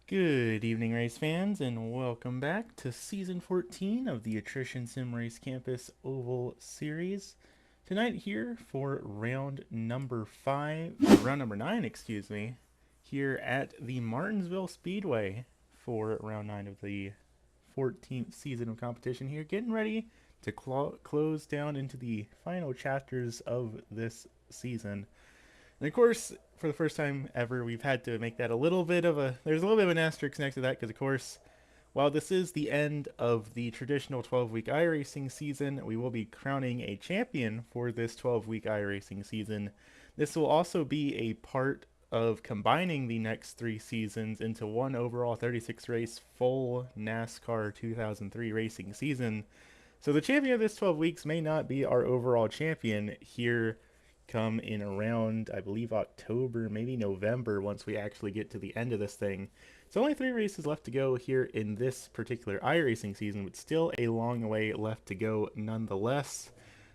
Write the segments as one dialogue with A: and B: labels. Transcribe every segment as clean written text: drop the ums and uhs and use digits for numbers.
A: Good evening, race fans, and welcome back to Season 14 of the Attrition Sim Race Campus Oval Series. Tonight here for round number 9, excuse me, here at the Martinsville Speedway for round 9 of the 14th season of competition here, getting ready to close down into the final chapters of this season. And of course, for the first time ever, we've had to make that there's a little bit of an asterisk next to that, because of course, while this is the end of the traditional 12-week iRacing season, we will be crowning a champion for this 12-week iRacing season. This will also be a part of combining the next 3 seasons into one overall 36-race full NASCAR 2003 racing season. So the champion of this 12 weeks may not be our overall champion here come in around, I believe, October, maybe November, once we actually get to the end of this thing. So only 3 races left to go here in this particular iRacing season, but still a long way left to go nonetheless.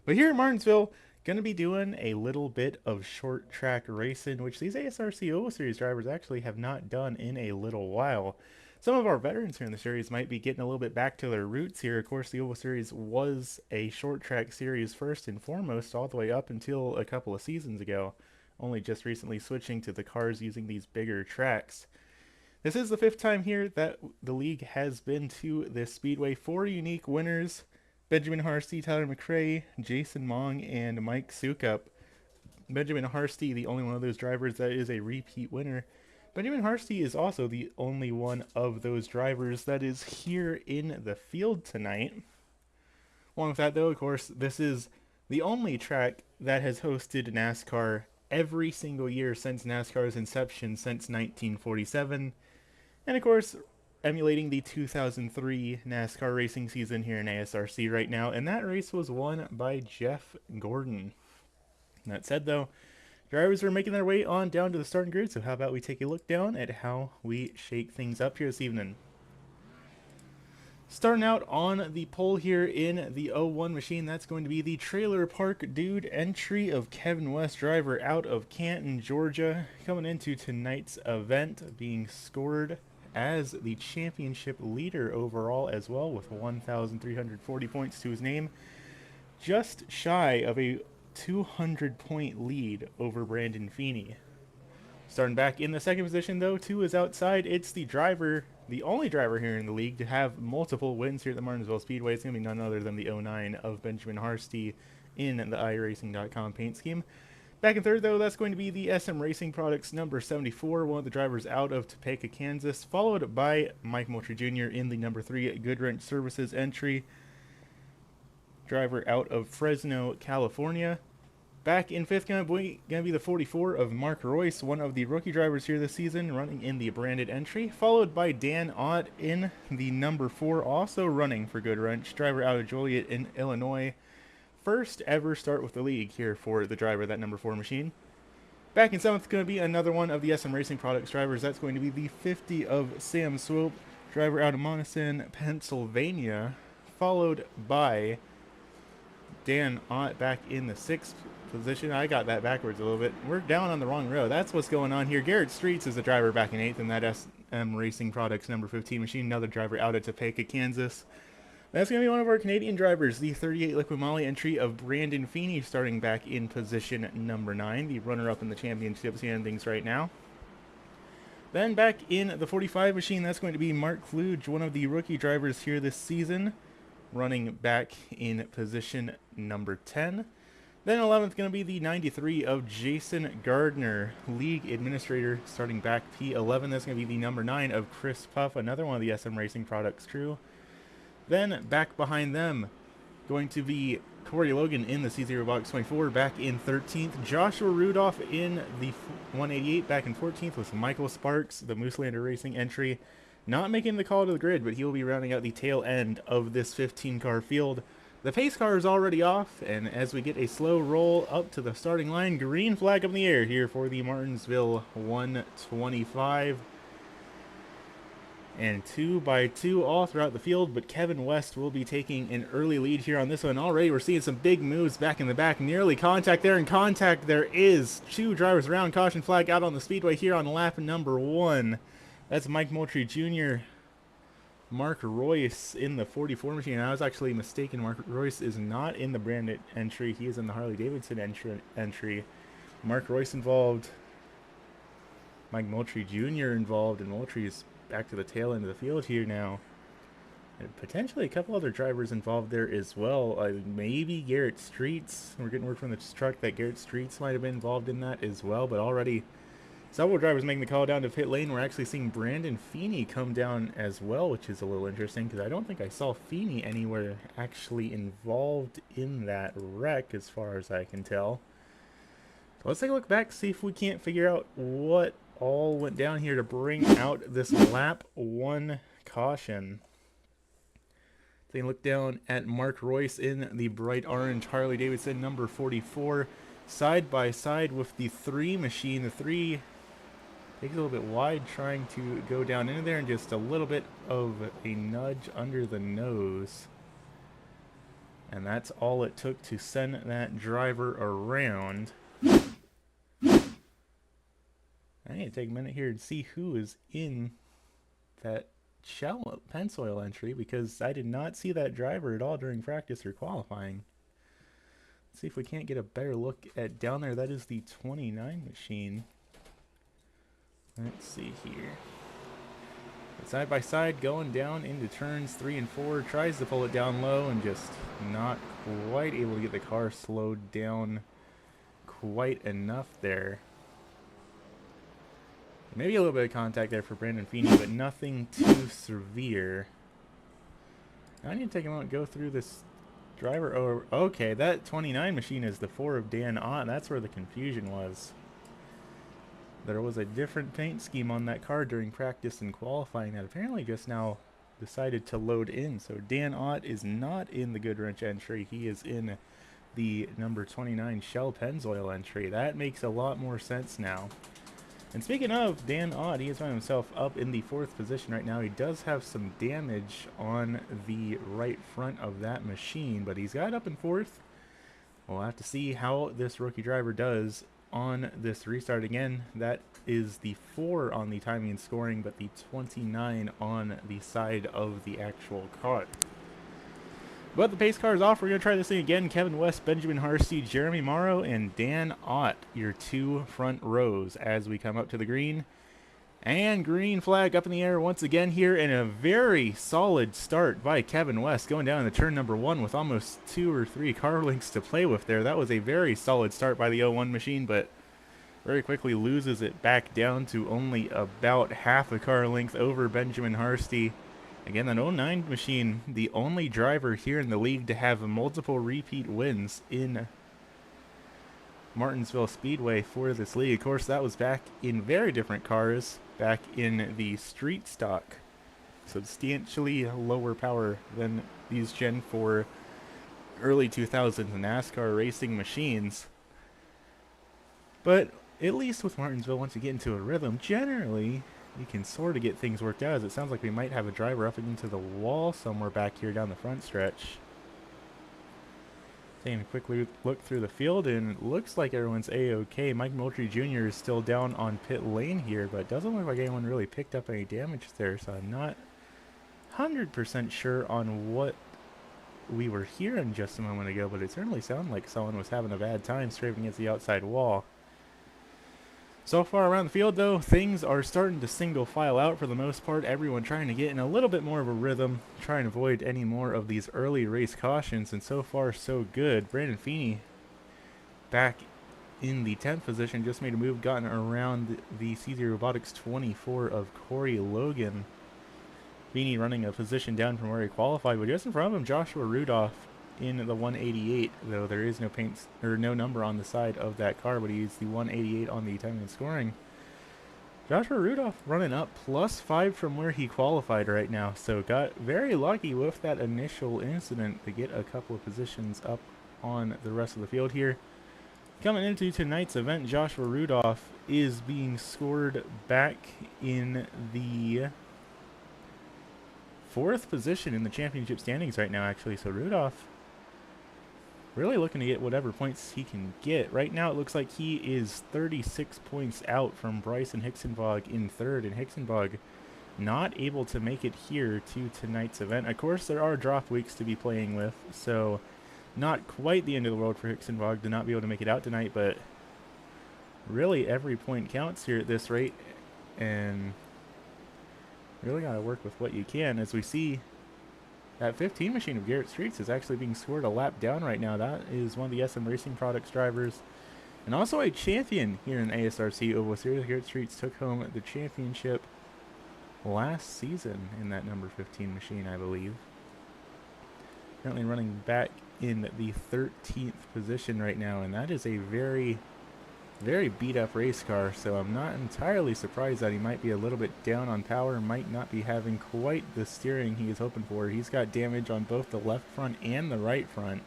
A: But here in Martinsville, going to be doing a little bit of short track racing, which these ASRC Oval Series drivers actually have not done in a little while. Some of our veterans here in the series might be getting a little bit back to their roots here. Of course, the Oval Series was a short track series first and foremost, all the way up until a couple of seasons ago, only just recently switching to the cars using these bigger tracks. This is the 5th time here that the league has been to this speedway. 4 unique winners: Benjamin Harsty, Tyler McRae, Jason Mong, and Mike Sukup. Benjamin Harsty, the only one of those drivers that is a repeat winner. Benjamin Harsty is also the only one of those drivers that is here in the field tonight. Along with that, though, of course, this is the only track that has hosted NASCAR every single year since NASCAR's inception, since 1947. And of course, emulating the 2003 NASCAR racing season here in ASRC right now, and that race was won by Jeff Gordon. That said, though, drivers are making their way on down to the starting grid, so how about we take a look down at how we shake things up here this evening. Starting out on the pole here in the 01 machine, that's going to be the Trailer Park Dude entry of Kevin West, driver out of Canton, Georgia, coming into tonight's event, being scored as the championship leader overall as well, with 1,340 points to his name, just shy of a 200-point lead over Brandon Feeney. Starting back in the second position, though, 2 is outside. It's the driver, the only driver here in the league to have multiple wins here at the Martinsville Speedway. It's going to be none other than the 09 of Benjamin Harsty in the iRacing.com paint scheme. Back in third, though, that's going to be the SM Racing Products number 74, one of the drivers out of Topeka, Kansas, followed by Mike Moultrie Jr. in the number 3 Goodwrench Services entry, driver out of Fresno, California. Back in fifth, going to be the 44 of Mark Royce, one of the rookie drivers here this season, running in the branded entry, followed by Dan Ott in the number 4, also running for Goodwrench, driver out of Joliet in Illinois. First ever start with the league here for the driver of that number 4 machine. Back in seventh, going to be another one of the SM Racing Products drivers. That's going to be the 50 of Sam Swope, driver out of Monessen, Pennsylvania, followed by Dan Ott back in the 6th position. I got that backwards a little bit. We're down on the wrong row. That's what's going on here. Garrett Streets is the driver back in 8th in that SM Racing Products number 15 machine. Another driver out of Topeka, Kansas. That's going to be one of our Canadian drivers, the 38 Liqui Moly entry of Brandon Feeney, starting back in position number 9, the runner-up in the championship standings right now. Then back in the 45 machine, that's going to be Mark Kluge, one of the rookie drivers here this season, running back in position number 10. Then 11th going to be the 93 of Jason Gardner, league administrator, starting back P11. That's going to be the number 9 of Chris Puff, another one of the SM Racing Products crew. Then back behind them, going to be Corey Logan in the C0 Box 24, back in 13th. Joshua Rudolph in the 188, back in 14th with Michael Sparks, the Mooselander Racing entry. Not making the call to the grid, but he will be rounding out the tail end of this 15-car field. The pace car is already off, and as we get a slow roll up to the starting line, green flag up in the air here for the Martinsville 125. And 2 by 2 all throughout the field, but Kevin West will be taking an early lead here on this one. Already we're seeing some big moves back in the back. Nearly contact there, and contact there is. 2 drivers around. Caution flag out on the speedway here on lap number 1. That's Mike Moultrie Jr., Mark Royce in the 44 machine. I was actually mistaken. Mark Royce is not in the branded entry. He is in the Harley-Davidson entry. Mark Royce involved. Mike Moultrie Jr. involved, and Moultrie is back to the tail end of the field here now. And potentially a couple other drivers involved there as well. Maybe Garrett Streets. We're getting word from the truck that Garrett Streets might have been involved in that as well, but already several drivers making the call down to pit lane. We're actually seeing Brandon Feeney come down as well, which is a little interesting because I don't think I saw Feeney anywhere actually involved in that wreck as far as I can tell. So let's take a look back, see if we can't figure out what all went down here to bring out this lap 1 caution. Taking a look down at Mark Royce in the bright orange Harley-Davidson number 44, side by side with the 3 machine. The 3 takes a little bit wide, trying to go down into there, and just a little bit of a nudge under the nose. And that's all it took to send that driver around. I need to take a minute here and see who is in that shell Pennsoil entry, because I did not see that driver at all during practice or qualifying. Let's see if we can't get a better look at down there. That is the 29 machine. Let's see here. Side by side, going down into turns 3 and 4. Tries to pull it down low and just not quite able to get the car slowed down quite enough there. Maybe a little bit of contact there for Brandon Feeney, but nothing too severe. Now I need to take a moment and go through this driver. Oh, okay, that 29 machine is the 4 of Dan Ott. That's where the confusion was. There was a different paint scheme on that car during practice and qualifying that apparently just now decided to load in. So Dan Ott is not in the Goodwrench entry. He is in the number 29 Shell Pennsoil entry. That makes a lot more sense now. And speaking of Dan Ott, he has found himself up in the 4th position right now. He does have some damage on the right front of that machine, but he's got it up in 4th. We'll have to see how this rookie driver does on this restart. Again, that is the 4 on the timing and scoring, but the 29 on the side of the actual car. But the pace car is off. We're going to try this thing again. Kevin West, Benjamin Harsty, Jeremy Morrow, and Dan Ott, your 2 front rows as we come up to the green. And green flag up in the air once again here, and a very solid start by Kevin West going down into turn number 1 with almost 2 or 3 car lengths to play with there. That was a very solid start by the 01 machine, but very quickly loses it back down to only about half a car length over Benjamin Harsty. Again, that 09 machine, the only driver here in the league to have multiple repeat wins in Martinsville Speedway for this league. Of course, that was back in very different cars, back in the street stock. Substantially lower power than these Gen 4 early 2000s NASCAR racing machines. But at least with Martinsville, once you get into a rhythm, generally you can sort of get things worked out, as it sounds like we might have a driver up into the wall somewhere back here down the front stretch. Taking a quick look through the field, and it looks like everyone's A-OK. Mike Moultrie Jr. is still down on pit lane here, but it doesn't look like anyone really picked up any damage there, so I'm not 100% sure on what we were hearing just a moment ago, but it certainly sounded like someone was having a bad time scraping against the outside wall. So far around the field, though, things are starting to single file out for the most part. Everyone trying to get in a little bit more of a rhythm, try and avoid any more of these early race cautions, and so far so good. Brandon Feeney back in the 10th position, just made a move, gotten around the CZ Robotics 24 of Corey Logan. Feeney running a position down from where he qualified, but just in front of him, Joshua Rudolph in the 188, though there is no paint or no number on the side of that car, but he used the 188 on the timing and scoring. Joshua Rudolph running up +5 from where he qualified right now, so got very lucky with that initial incident to get a couple of positions up on the rest of the field here. Coming into tonight's event, Joshua Rudolph is being scored back in the 4th position in the championship standings right now, actually. So Rudolph really looking to get whatever points he can get. Right now it looks like he is 36 points out from Bryson Hicksenbog in 3rd, and Hicksenbog not able to make it here to tonight's event. Of course, there are drop weeks to be playing with, so not quite the end of the world for Hicksenbog to not be able to make it out tonight, but really every point counts here at this rate, and really got to work with what you can. As we see, that 15 machine of Garrett Streets is actually being scored a lap down right now. That is one of the SM Racing Products drivers, and also a champion here in ASRC Oval Series. Garrett Streets took home the championship last season in that number 15 machine, I believe. Currently running back in the 13th position right now, and that is a very beat up race car, so I'm not entirely surprised that he might be a little bit down on power, might not be having quite the steering he is hoping for. He's got damage on both the left front and the right front,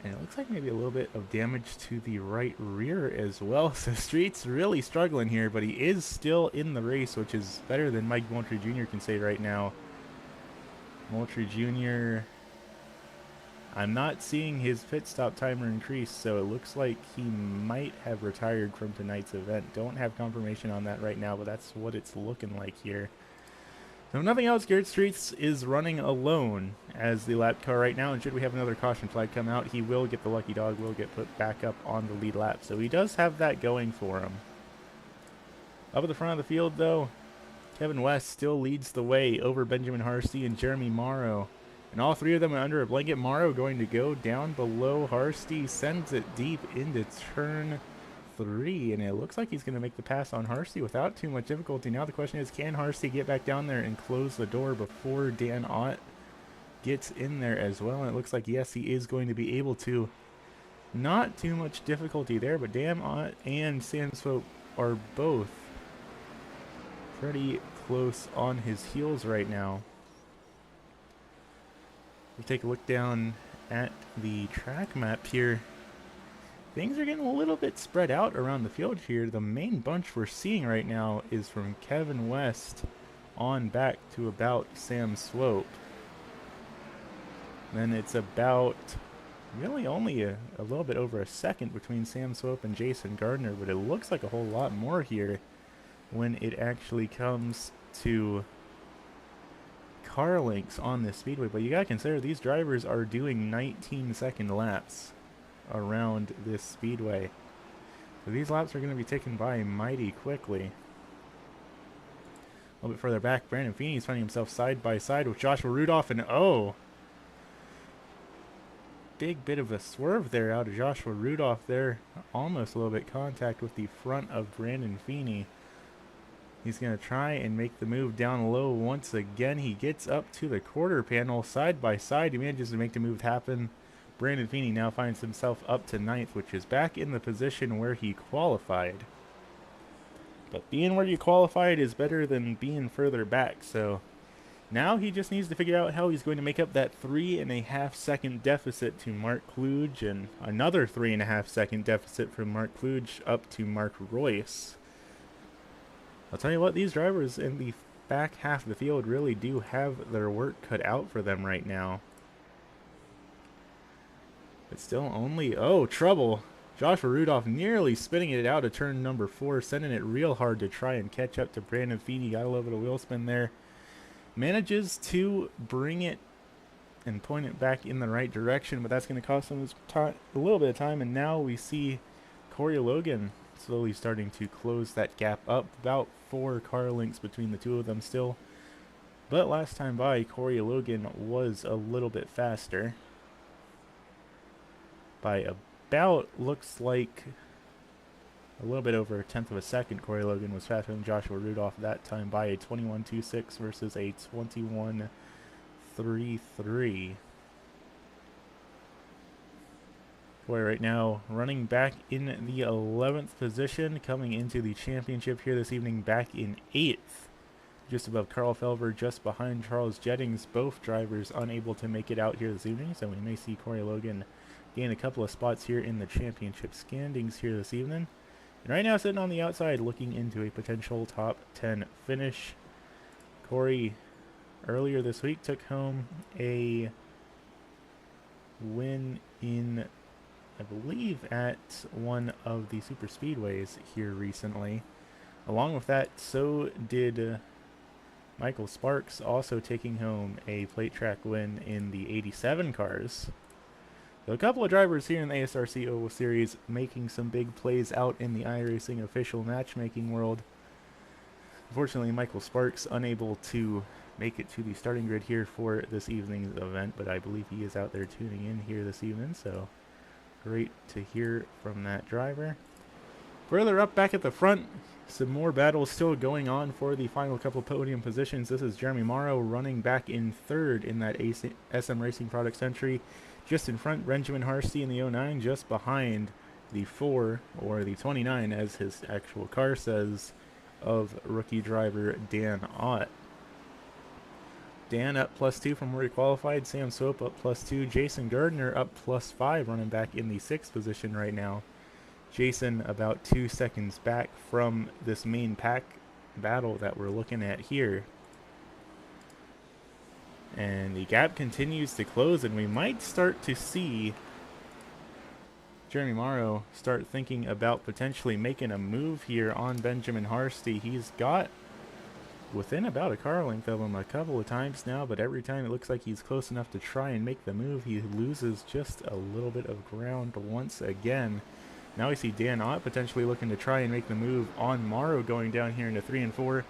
A: and it looks like maybe a little bit of damage to the right rear as well. So Street's really struggling here, but he is still in the race, which is better than Mike Moultrie Jr. can say right now. Moultrie Jr., I'm not seeing his pit stop timer increase, so it looks like he might have retired from tonight's event. Don't have confirmation on that right now, but that's what it's looking like here. So if nothing else, Garrett Streets is running alone as the lap car right now, and should we have another caution flag come out, he will get the lucky dog, will get put back up on the lead lap. So he does have that going for him. Up at the front of the field, though, Kevin West still leads the way over Benjamin Harsty and Jeremy Morrow. And all three of them are under a blanket. Morrow going to go down below Harsty, sends it deep into turn 3, and it looks like he's going to make the pass on Harsty without too much difficulty. Now the question is, can Harsty get back down there and close the door before Dan Ott gets in there as well? And it looks like, yes, he is going to be able to. Not too much difficulty there, but Dan Ott and Sam Swope are both pretty close on his heels right now. We take a look down at the track map here. things are getting a little bit spread out around the field here. The main bunch we're seeing right now is from Kevin West on back to about Sam Swope. Then it's about really only a little bit over a second between Sam Swope and Jason Gardner, but it looks like a whole lot more here when it actually comes to car lengths on this speedway. But you gotta consider these drivers are doing 19-second laps around this speedway. So these laps are going to be taken by mighty quickly. A little bit further back, Brandon Feeney's finding himself side by side with Joshua Rudolph, and oh, big bit of a swerve there out of Joshua Rudolph there. Almost a little bit contact with the front of Brandon Feeney. He's going to try and make the move down low once again. He gets up to the quarter panel side by side. He manages to make the move happen. Brandon Feeney now finds himself up to 9th, which is back in the position where he qualified. But being where you qualified is better than being further back, so now he just needs to figure out how he's going to make up that 3.5 second deficit to Mark Kluge, and another 3.5 second deficit from Mark Kluge up to Mark Royce. I'll tell you what, these drivers in the back half of the field really do have their work cut out for them right now. But still only, oh, trouble. Joshua Rudolph nearly spinning it out of turn number 4, sending it real hard to try and catch up to Brandon Feeney. Got a little bit of wheel spin there. Manages to bring it and point it back in the right direction, but that's going to cost him a little bit of time. And now we see Corey Logan slowly starting to close that gap up. About 4 car lengths between the two of them still. But last time by, Corey Logan was a little bit faster. By about, looks like a little bit over 1/10 of a second. Corey Logan was faster than Joshua Rudolph that time by a 21.26 versus a 21.33. Boy, right now running back in the 11th position, coming into the championship here this evening, back in 8th, just above Carl Felver, just behind Charles Jettings. Both drivers unable to make it out here this evening, so we may see Corey Logan gain a couple of spots here in the championship standings here this evening. And right now sitting on the outside looking into a potential top 10 finish. Corey earlier this week took home a win in, I believe, at one of the super speedways here recently. Along with that, so did Michael Sparks, also taking home a plate track win in the 87 cars. So a couple of drivers here in the ASRC Oval Series making some big plays out in the iRacing official matchmaking world. Unfortunately, Michael Sparks unable to make it to the starting grid here for this evening's event, but I believe he is out there tuning in here this evening, so great to hear from that driver. Further up back at the front, some more battles still going on for the final couple of podium positions. This is Jeremy Morrow running back in 3rd in that SM Racing Products entry. Just in front, Benjamin Harsty in the 09, just behind the 4, or the 29 as his actual car says, of rookie driver Dan Ott. Dan up +2 from where he qualified, Sam Swope up +2, Jason Gardner up +5, running back in the 6th position right now. Jason about 2 seconds back from this main pack battle that we're looking at here. And the gap continues to close, and we might start to see Jeremy Morrow start thinking about potentially making a move here on Benjamin Harsty. He's got within about a car length of him a couple of times now, but every time it looks like he's close enough to try and make the move, he loses just a little bit of ground once again. Now we see Dan Ott potentially looking to try and make the move on Morrow going down here into 3 and 4.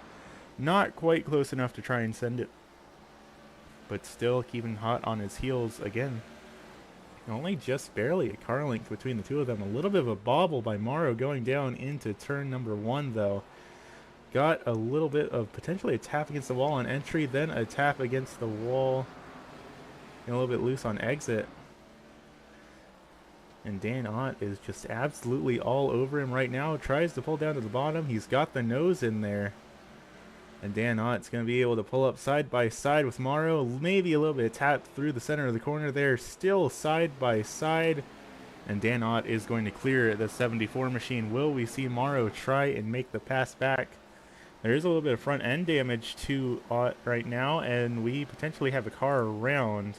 A: Not quite close enough to try and send it, but still keeping hot on his heels again. Only just barely a car length between the two of them. A little bit of a bobble by Morrow going down into turn number 1 though. Got a little bit of potentially a tap against the wall on entry, then a tap against the wall and a little bit loose on exit. And Dan Ott is just absolutely all over him right now. Tries to pull down to the bottom. He's got the nose in there. And Dan Ott's going to be able to pull up side by side with Morrow. Maybe a little bit of tap through the center of the corner there. Still side by side. And Dan Ott is going to clear the 74 machine. Will we see Morrow try and make the pass back? There is a little bit of front end damage to Ott right now, and we potentially have a car around.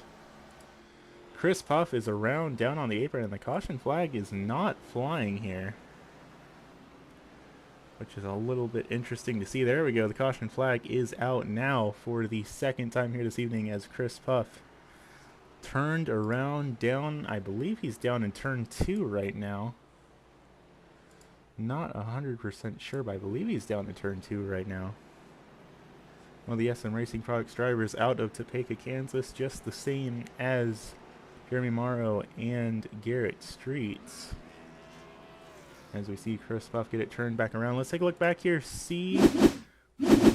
A: Chris Puff is around down on the apron, and the caution flag is not flying here, which is a little bit interesting to see. There we go. The caution flag is out now for the second time here this evening as Chris Puff turned around down. I believe he's down in turn 2 right now. Not 100% sure, but I believe he's down in turn 2 right now. One of the SM Racing Products drivers out of Topeka, Kansas, just the same as Jeremy Morrow and Garrett Streets. As we see Chris Puff get it turned back around. Let's take a look back here, see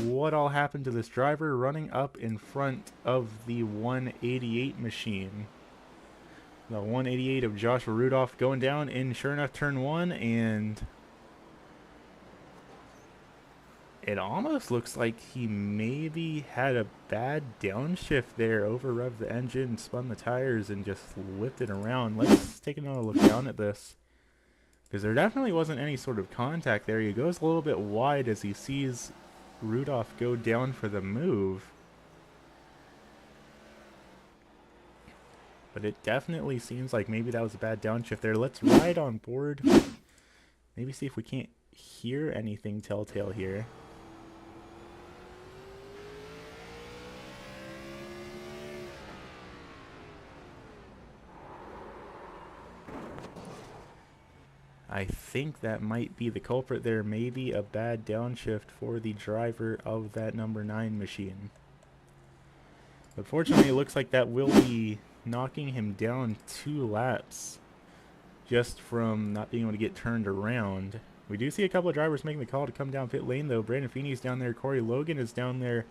A: what all happened to this driver running up in front of the 188 machine. The 188 of Joshua Rudolph going down in, sure enough, turn 1, and it almost looks like he maybe had a bad downshift there, over-revved the engine, spun the tires, and just whipped it around. Let's take another look down at this, because there definitely wasn't any sort of contact there. He goes a little bit wide as he sees Rudolph go down for the move. But it definitely seems like maybe that was a bad downshift there. Let's ride on board. Maybe see if we can't hear anything telltale here. I think that might be the culprit there. Maybe a bad downshift for the driver of that number 9 machine. But fortunately, it looks like that will be knocking him down 2 laps just from not being able to get turned around. We do see a couple of drivers making the call to come down pit lane, though. Brandon Feeney's down there. Corey Logan is down there.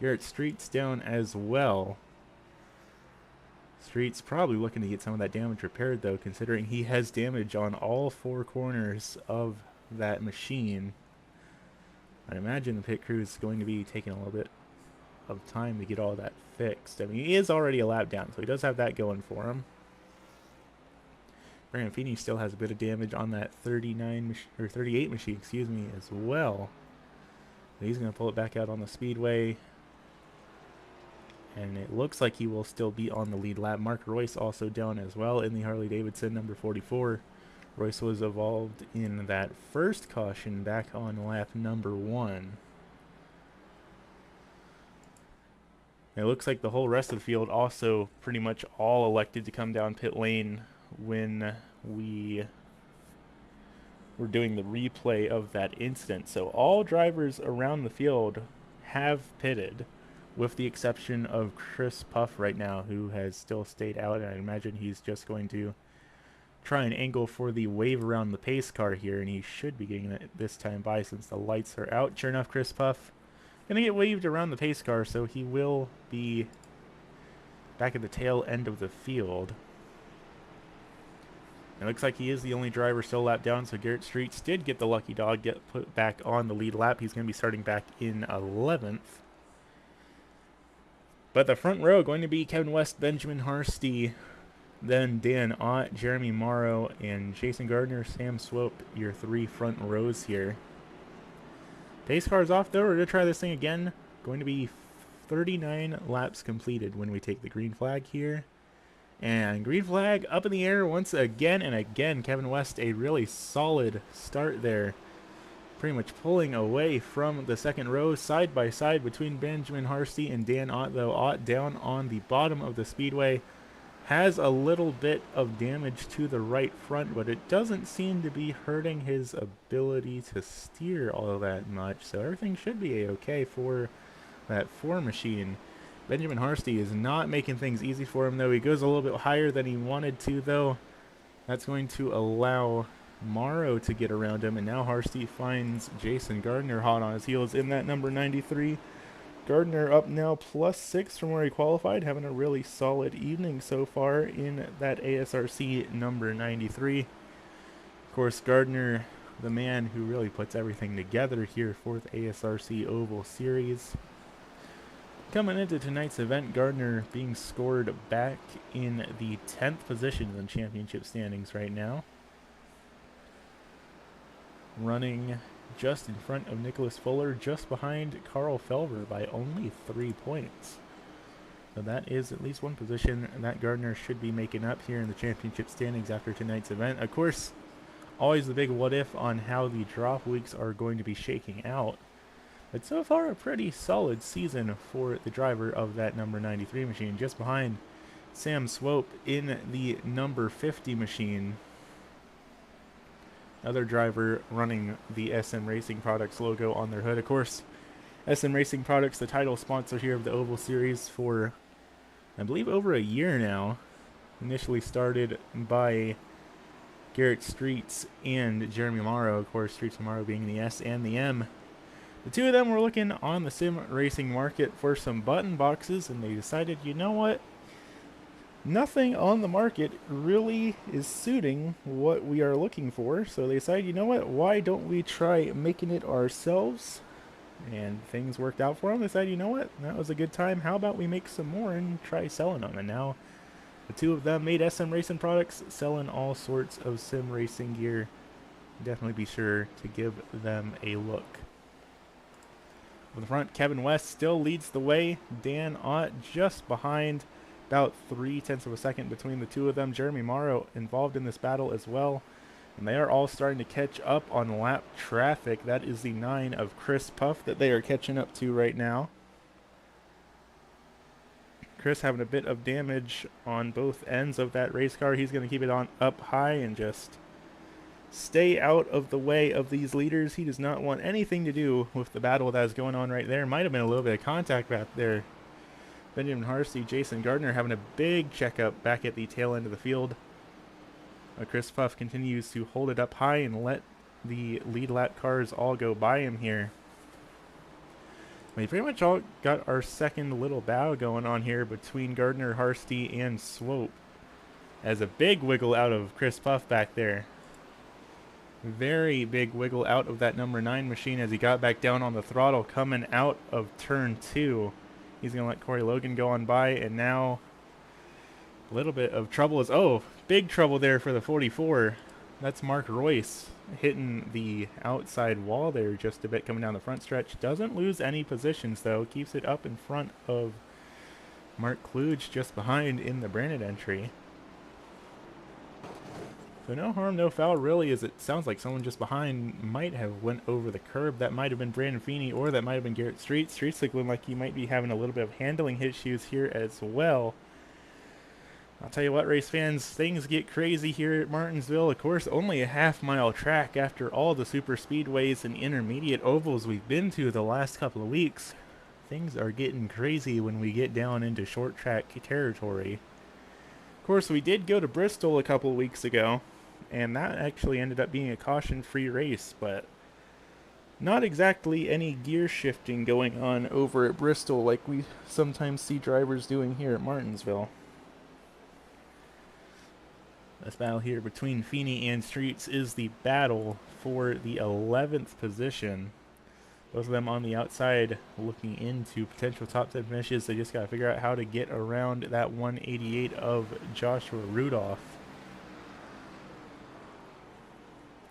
A: Garrett Street's down as well. Street's probably looking to get some of that damage repaired, though, considering he has damage on all 4 corners of that machine. I'd imagine the pit crew is going to be taking a little bit of time to get all that fixed. I mean, he is already a lap down, so he does have that going for him. Brandon Feeney still has a bit of damage on that 38 machine, excuse me, as well. But he's going to pull it back out on the speedway. And it looks like he will still be on the lead lap. Mark Royce also down as well in the Harley-Davidson number 44. Royce was involved in that first caution back on lap number 1. It looks like the whole rest of the field also pretty much all elected to come down pit lane when we were doing the replay of that incident. So all drivers around the field have pitted, with the exception of Chris Puff right now, who has still stayed out. And I imagine he's just going to try and angle for the wave around the pace car here, and he should be getting it this time by since the lights are out. Sure enough, Chris Puff going to get waved around the pace car, so he will be back at the tail end of the field. It looks like he is the only driver still lap down, so Garrett Streets did get the lucky dog, get put back on the lead lap. He's going to be starting back in 11th. But the front row going to be Kevin West, Benjamin Harsty, then Dan Ott, Jeremy Morrow, and Jason Gardner, Sam Swope, your 3 front rows here. Pace car's off, though. We're going to try this thing again. Going to be 39 laps completed when we take the green flag here. And green flag up in the air once again and again. Kevin West, a really solid start there. Pretty much pulling away from the second row, side by side between Benjamin Harsty and Dan Ott, though. Ott down on the bottom of the speedway. Has a little bit of damage to the right front, but it doesn't seem to be hurting his ability to steer all that much. So everything should be a-okay for that 4 machine. Benjamin Harsty is not making things easy for him, though. He goes a little bit higher than he wanted to, though. That's going to allow Morrow to get around him, and now Harsty finds Jason Gardner hot on his heels in that number 93. Gardner up now +6 from where he qualified, having a really solid evening so far in that ASRC number 93. Of course, Gardner, the man who really puts everything together here for the ASRC Oval Series. Coming into tonight's event, Gardner being scored back in the 10th position in the championship standings right now. Running just in front of Nicholas Fuller, just behind Carl Felver by only 3 points. So that is at least one position that Gardner should be making up here in the championship standings after tonight's event. Of course, always the big what if on how the drop weeks are going to be shaking out. But so far, a pretty solid season for the driver of that number 93 machine, just behind Sam Swope in the number 50 machine. Another driver running the SM Racing Products logo on their hood. Of course, SM Racing Products, the title sponsor here of the Oval Series for, I believe, over a year now. Initially started by Garrett Streets and Jeremy Morrow. Of course, Streets and Morrow being the S and the M. The two of them were looking on the sim racing market for some button boxes, and they decided, you know what? Nothing on the market really is suiting what we are looking for. So they decided, you know what? Why don't we try making it ourselves? And things worked out for them. They decided, you know what? That was a good time. How about we make some more and try selling them? And now the two of them made SM Racing Products, selling all sorts of sim racing gear. Definitely be sure to give them a look. On the front, Kevin West still leads the way. Dan Ott just behind, about 0.3 of a second between the two of them. Jeremy Morrow involved in this battle as well. And they are all starting to catch up on lap traffic. That is the 9 of Chris Puff that they are catching up to right now. Chris having a bit of damage on both ends of that race car. He's going to keep it on up high and just stay out of the way of these leaders. He does not want anything to do with the battle that is going on right there. Might have been a little bit of contact back there. Benjamin Harsey, Jason Gardner having a big checkup back at the tail end of the field. Chris Puff continues to hold it up high and let the lead lap cars all go by him here. We pretty much all got our second little battle going on here between Gardner, Harsty, and Swope. As a big wiggle out of Chris Puff back there. Very big wiggle out of that number 9 machine as he got back down on the throttle coming out of turn 2. He's going to let Corey Logan go on by, and now a little bit of trouble is, oh, big trouble there for the 44. That's Mark Royce hitting the outside wall there just a bit coming down the front stretch. Doesn't lose any positions though, keeps it up in front of Mark Kluge just behind in the Brandon entry. So no harm, no foul really, as it sounds like someone just behind might have went over the curb. That might have been Brandon Feeney, or that might have been Garrett Streets. Streets looking like he might be having a little bit of handling issues here as well. I'll tell you what, race fans, things get crazy here at Martinsville. Of course, only a half-mile track after all the super speedways and intermediate ovals we've been to the last couple of weeks. Things are getting crazy when we get down into short track territory. Of course, we did go to Bristol a couple of weeks ago, and that actually ended up being a caution-free race, but not exactly any gear shifting going on over at Bristol like we sometimes see drivers doing here at Martinsville. This battle here between Feeney and Streets is the battle for the 11th position. Both of them on the outside looking into potential top 10 finishes. They just got to figure out how to get around that 188 of Joshua Rudolph.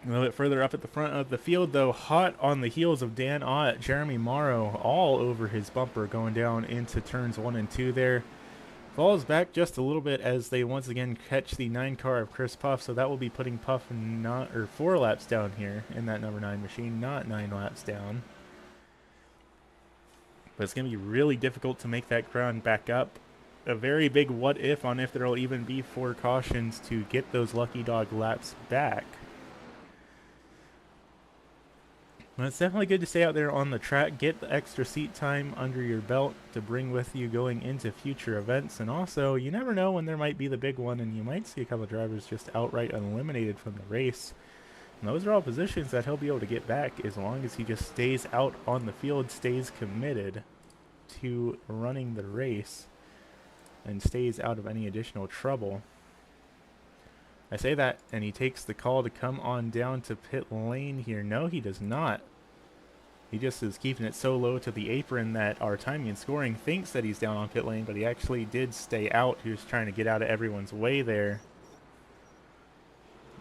A: A little bit further up at the front of the field, though, hot on the heels of Dan Ott, Jeremy Morrow all over his bumper going down into turns 1 and 2 there. Falls back just a little bit as they once again catch the 9 car of Chris Puff, so that will be putting Puff 4 laps down here in that number 9 machine, not 9 laps down. But it's going to be really difficult to make that ground back up. A very big what if on if there will even be 4 cautions to get those lucky dog laps back. Well, it's definitely good to stay out there on the track, get the extra seat time under your belt to bring with you going into future events, and also, you never know when there might be the big one, and you might see a couple of drivers just outright eliminated from the race. And those are all positions that he'll be able to get back as long as he just stays out on the field, stays committed to running the race, and stays out of any additional trouble. I say that, and he takes the call to come on down to pit lane here. No, he does not. He just is keeping it so low to the apron that our timing and scoring thinks that he's down on pit lane, but he actually did stay out. He was trying to get out of everyone's way there.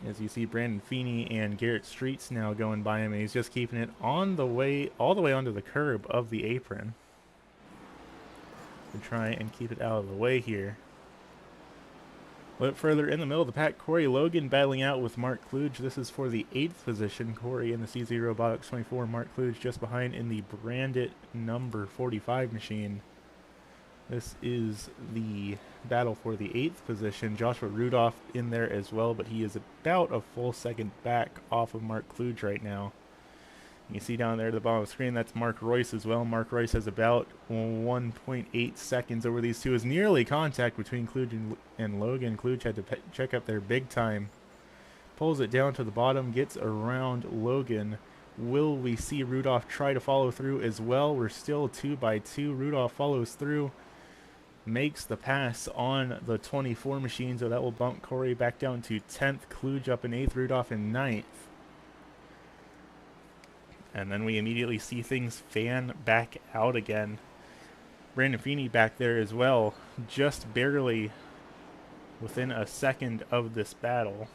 A: As you see Brandon Feeney and Garrett Streets now going by him, and he's just keeping it on the way, all the way onto the curb of the apron to try and keep it out of the way here. A little further in the middle of the pack, Corey Logan battling out with Mark Kluge. This is for the 8th position. Corey in the CZ Robotics 24. Mark Kluge just behind in the branded number 45 machine. This is the battle for the 8th position. Joshua Rudolph in there as well, but he is about a full second back off of Mark Kluge right now. You see down there at the bottom of the screen, that's Mark Royce as well. Mark Royce has about 1.8 seconds over these two. Is nearly contact between Kluge and Logan. Kluge had to check up there big time. Pulls it down to the bottom, gets around Logan. Will we see Rudolph try to follow through as well? We're still 2 by 2. Rudolph follows through, makes the pass on the 24 machine, so that will bump Corey back down to 10th. Kluge up in 8th, Rudolph in 9th. And then we immediately see things fan back out again. Brandon Feeney back there as well, just barely within a second of this battle.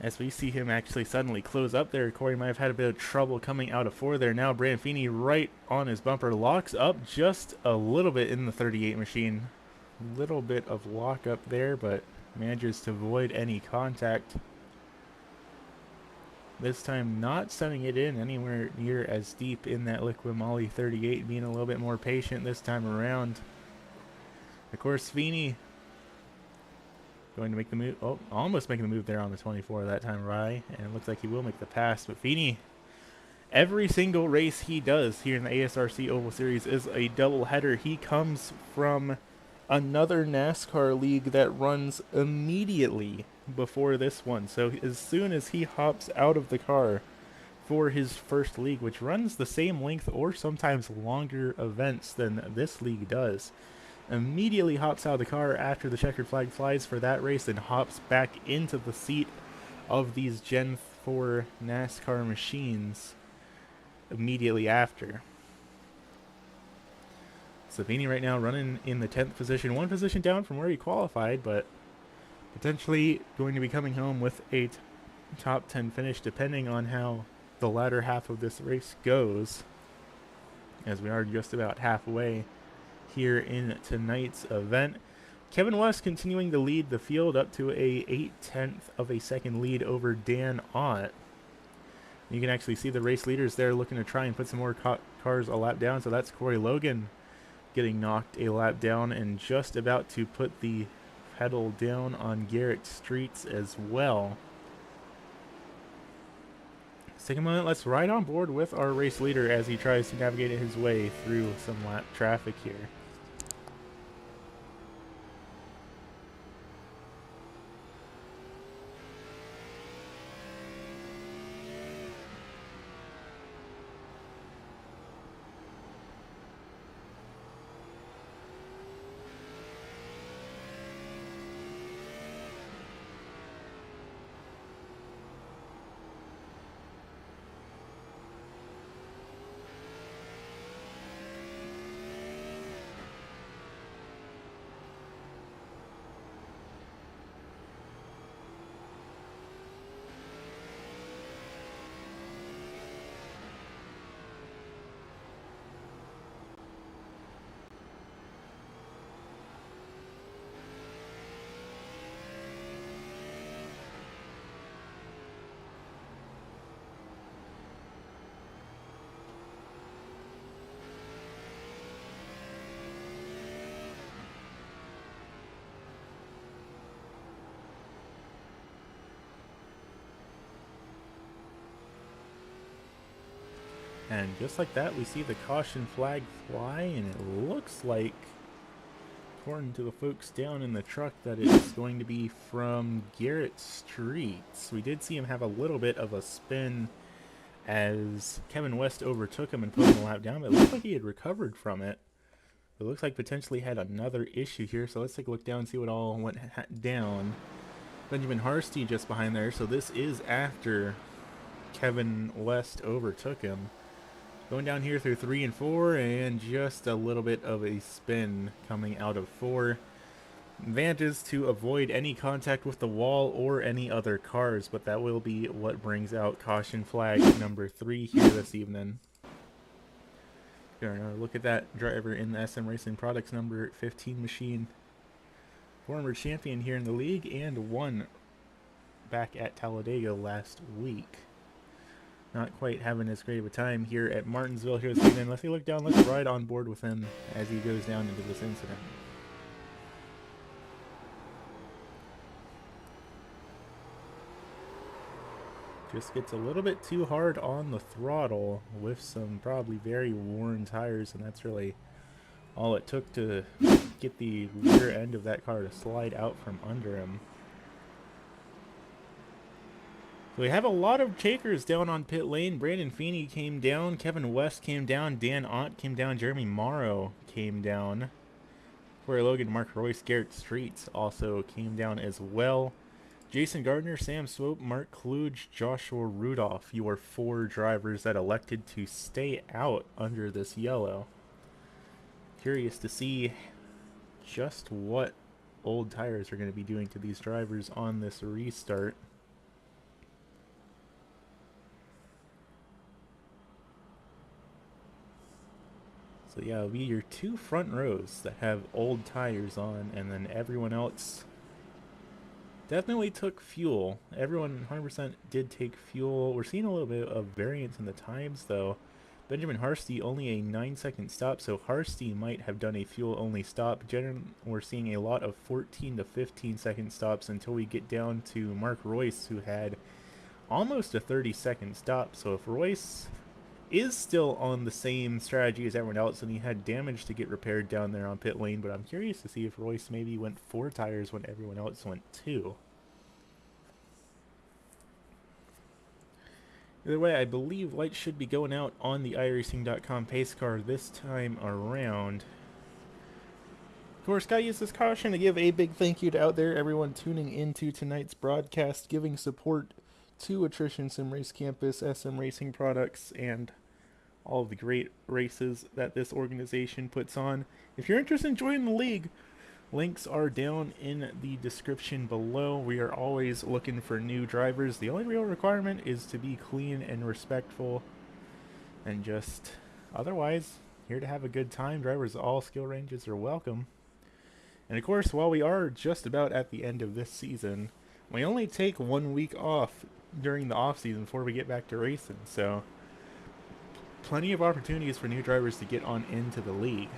A: As we see him actually suddenly close up there, Corey might have had a bit of trouble coming out of 4 there. Now Brandon Feeney right on his bumper, locks up just a little bit in the 38 machine. Little bit of lock up there, but manages to avoid any contact. This time not sending it in anywhere near as deep in that Liquid Molly 38, being a little bit more patient this time around. Of course, Feeney going to make the move. Oh, almost making the move there on the 24 that time, Rye. And it looks like he will make the pass. But Feeney, every single race he does here in the ASRC Oval Series is a double header. He comes from another NASCAR league that runs immediately before this one. So as soon as he hops out of the car for his first league, which runs the same length or sometimes longer events than this league does, immediately hops out of the car after the checkered flag flies for that race and hops back into the seat of these Gen 4 NASCAR machines immediately after. Savini right now running in the 10th position, 1 position down from where he qualified, but potentially going to be coming home with a top 10 finish depending on how the latter half of this race goes, as we are just about halfway here in tonight's event. Kevin West continuing to lead the field up to a 8/10 of a second lead over Dan Ott. You can actually see the race leaders there looking to try and put some more cars a lap down. So that's Corey Logan getting knocked a lap down and just about to put the pedal down on Garrett Streets as well. Let's take a moment. Let's ride on board with our race leader as he tries to navigate his way through some lap traffic here. And just like that, we see the caution flag fly, and it looks like, according to the folks down in the truck, that it's going to be from Garrett Streets. We did see him have a little bit of a spin as Kevin West overtook him and put him a lap down, but it looked like he had recovered from it. It looks like potentially had another issue here, so let's take a look down and see what all went down. Benjamin Harsty just behind there, so this is after Kevin West overtook him. Going down here through 3 and 4, and just a little bit of a spin coming out of 4. Advantage to avoid any contact with the wall or any other cars, but that will be what brings out caution flag number 3 here this evening. Gonna look at that driver in the SM Racing Products number 15 machine. Former champion here in the league and won back at Talladega last week. Not quite having as great of a time here at Martinsville here this evening. Let's look down, let's ride on board with him as he goes down into this incident. Just gets a little bit too hard on the throttle with some probably very worn tires, and that's really all it took to get the rear end of that car to slide out from under him. So we have a lot of takers down on pit lane. Brandon Feeney came down, Kevin West came down, Dan Ott came down, Jeremy Morrow came down. Corey Logan, Mark Royce, Garrett Streets also came down as well. Jason Gardner, Sam Swope, Mark Kluge, Joshua Rudolph, your 4 drivers that elected to stay out under this yellow. Curious to see just what old tires are going to be doing to these drivers on this restart. So yeah, it'll be your 2 front rows that have old tires on, and then everyone else definitely took fuel. Everyone 100% did take fuel. We're seeing a little bit of variance in the times though. Benjamin Harsty only a 9-second stop, so Harsty might have done a fuel-only stop. Generally, we're seeing a lot of 14 to 15-second stops until we get down to Mark Royce, who had almost a 30-second stop. So if Royce is still on the same strategy as everyone else, and he had damage to get repaired down there on pit lane, but I'm curious to see if Royce maybe went 4 tires when everyone else went 2. Either way, I believe lights should be going out on the iRacing.com pace car this time around. Of course, gotta use this caution to give a big thank you to out there everyone tuning into tonight's broadcast, giving support to Attrition Sim Race Campus, SM Racing Products, and all of the great races that this organization puts on. If you're interested in joining the league, links are down in the description below. We are always looking for new drivers. The only real requirement is to be clean and respectful, and just otherwise here to have a good time. Drivers of all skill ranges are welcome. And of course, while we are just about at the end of this season, we only take 1 week off during the off season before we get back to racing, so plenty of opportunities for new drivers to get on into the league.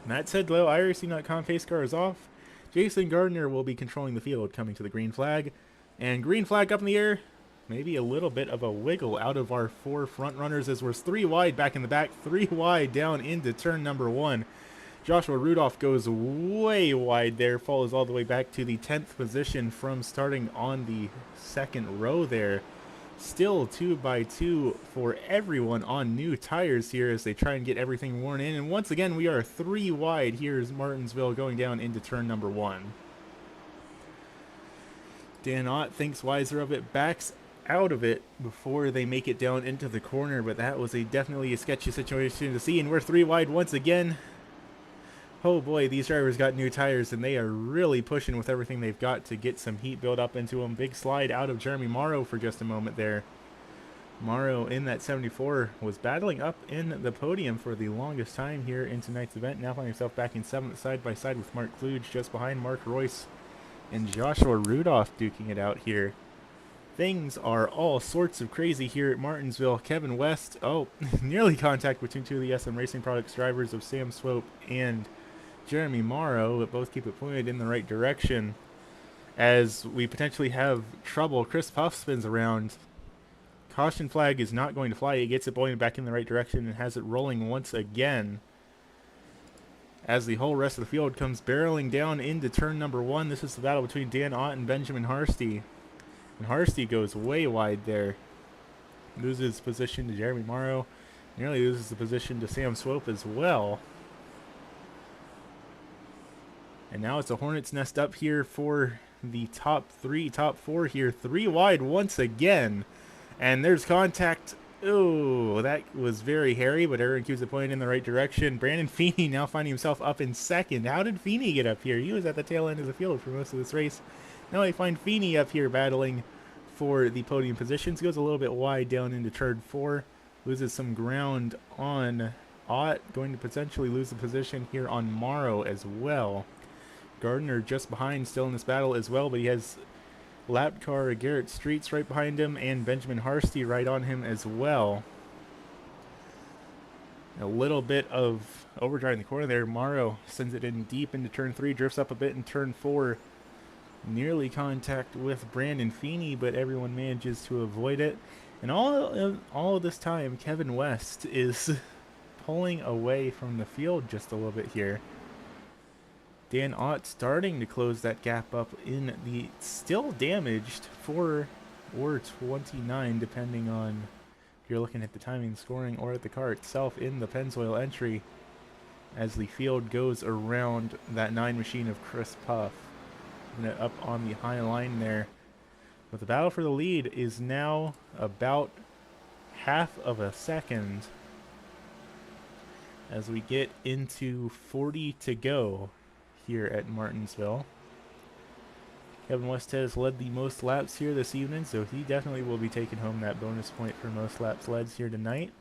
A: That said, though, iRacing.com pace car is off. Jason Gardner will be controlling the field coming to the green flag. And green flag up in the air. Maybe a little bit of a wiggle out of our 4 front runners as we're 3 wide back in the back, 3 wide down into turn number 1. Joshua Rudolph goes way wide there, falls all the way back to the 10th position from starting on the 2nd row there. Still 2x2 for everyone on new tires here as they try and get everything worn in. And once again, we are 3 wide. Here's Martinsville going down into turn number 1. Dan Ott thinks wiser of it, backs out of it before they make it down into the corner. But that was definitely a sketchy situation to see. And we're 3 wide once again. Oh boy, these drivers got new tires, and they are really pushing with everything they've got to get some heat built up into them. Big slide out of Jeremy Morrow for just a moment there. Morrow in that 74 was battling up in the podium for the longest time here in tonight's event. Now finding himself back in 7th side by side with Mark Kluge, just behind Mark Royce and Joshua Rudolph duking it out here. Things are all sorts of crazy here at Martinsville. Kevin West, nearly contact between 2 of the SM Racing Products drivers of Sam Swope and Jeremy Morrow, but both keep it pointed in the right direction as we potentially have trouble. Chris Puff spins around. Caution flag is not going to fly. He gets it pointed back in the right direction and has it rolling once again as the whole rest of the field comes barreling down into turn number 1. This is the battle between Dan Ott and Benjamin Harsty. And Harsty goes way wide there. Loses position to Jeremy Morrow. Nearly loses the position to Sam Swope as well. And now it's a hornet's nest up here for the top 4 here. 3 wide once again And there's contact. Oh, that was very hairy, but everyone keeps it pointing in the right direction. Brandon Feeney now finding himself up in second. How did Feeney get up here? He was at the tail end of the field for most of this race. Now I find Feeney up here battling for the podium positions. Goes a little bit wide down into turn 4. Loses some ground on Ott. Going to potentially lose the position here on Morrow as well. Gardner just behind, still in this battle as well, but he has lap car Garrett Streets right behind him and Benjamin Harsty right on him as well. A little bit of overdrive in the corner there. Morrow sends it in deep into turn 3, drifts up a bit in turn 4. Nearly contact with Brandon Feeney, but everyone manages to avoid it. And all of this time, Kevin West is pulling away from the field just a little bit here. Dan Ott starting to close that gap up in the still damaged 4 or 29, depending on if you're looking at the timing, scoring, or at the car itself in the Pennzoil entry, as the field goes around that 9 machine of Chris Puff. Up on the high line there. But the battle for the lead is now about half of a second as we get into 40 to go here at Martinsville. Kevin West has led the most laps here this evening, so he definitely will be taking home that bonus point for most laps led here tonight.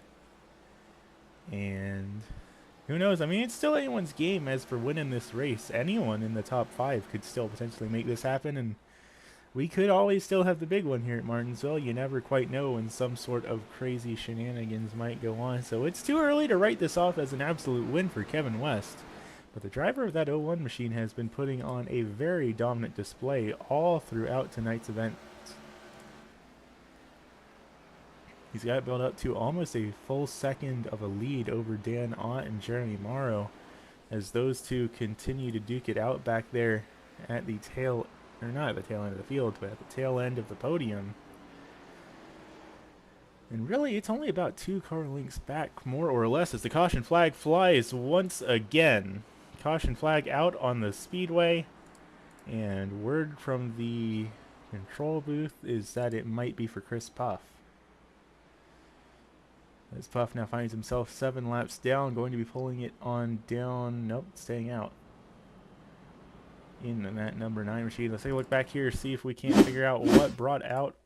A: And who knows? I mean, it's still anyone's game as for winning this race. Anyone in the top 5 could still potentially make this happen, and we could always still have the big one here at Martinsville. You never quite know when some sort of crazy shenanigans might go on. So it's too early to write this off as an absolute win for Kevin West. But the driver of that 01 machine has been putting on a very dominant display all throughout tonight's event. He's got it built up to almost a full second of a lead over Dan Ott and Jeremy Morrow, as those two continue to duke it out back there at the tail, or not at the tail end of the field, but at the tail end of the podium. And really, it's only about 2 car lengths back, more or less, as the caution flag flies once again. Caution flag out on the speedway, and word from the control booth is that it might be for Chris Puff. As Puff now finds himself 7 laps down, going to be pulling it on down, nope, staying out in that number 9 machine. Let's take a look back here, see if we can't figure out what brought out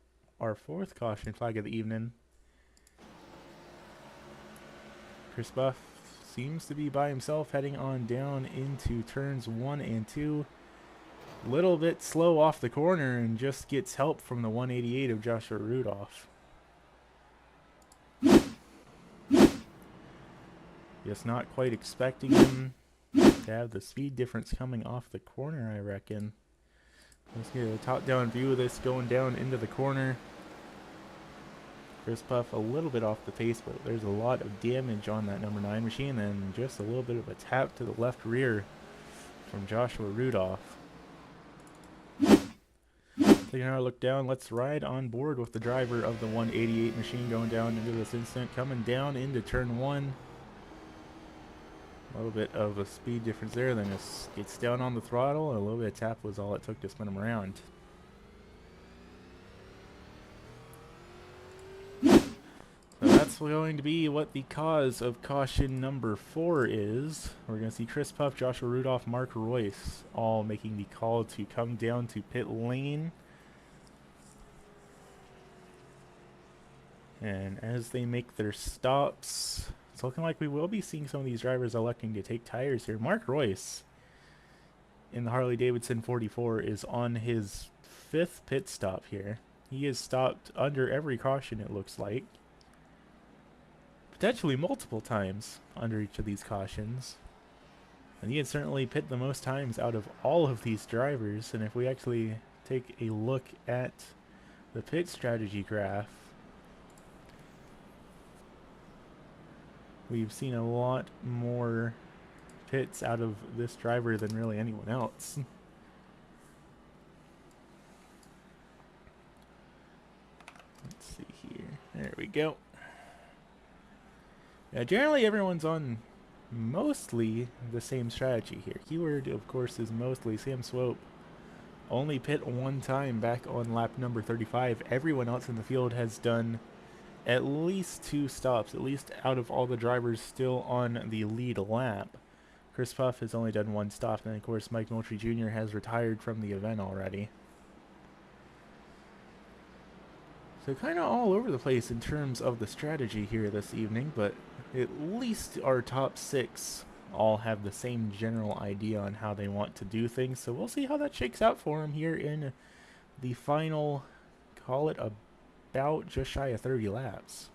A: our 4th caution flag of the evening. Chris Puff seems to be by himself heading on down into turns 1 and 2. Little bit slow off the corner and just gets help from the 188 of Joshua Rudolph. Just not quite expecting him to have the speed difference coming off the corner, I reckon. Let's get a top-down view of this going down into the corner. Chris Puff a little bit off the pace, but there's a lot of damage on that number 9 machine, and just a little bit of a tap to the left rear from Joshua Rudolph. Taking another look down, let's ride on board with the driver of the 188 machine going down into this instant, coming down into turn 1. A little bit of a speed difference there, then just gets down on the throttle, and a little bit of tap was all it took to spin him around. So that's going to be what the cause of caution number 4 is. We're going to see Chris Puff, Joshua Rudolph, Mark Royce all making the call to come down to pit lane. And as they make their stops, it's looking like we will be seeing some of these drivers electing to take tires here. Mark Royce in the Harley-Davidson 44 is on his 5th pit stop here. He has stopped under every caution, it looks like. Potentially multiple times under each of these cautions. And he had certainly pit the most times out of all of these drivers. And if we actually take a look at the pit strategy graph, we've seen a lot more pits out of this driver than really anyone else. Let's see here. There we go. Yeah, generally everyone's on mostly the same strategy here. Keyword, of course, is mostly. Sam Swope only pit one time back on lap number 35. Everyone else in the field has done at least 2 stops, at least out of all the drivers still on the lead lap. Chris Puff has only done 1 stop, and of course Mike Moultrie Jr. has retired from the event already. So kind of all over the place in terms of the strategy here this evening, but at least our top 6 all have the same general idea on how they want to do things. So we'll see how that shakes out for them here in the final, call it about just shy of 30 laps.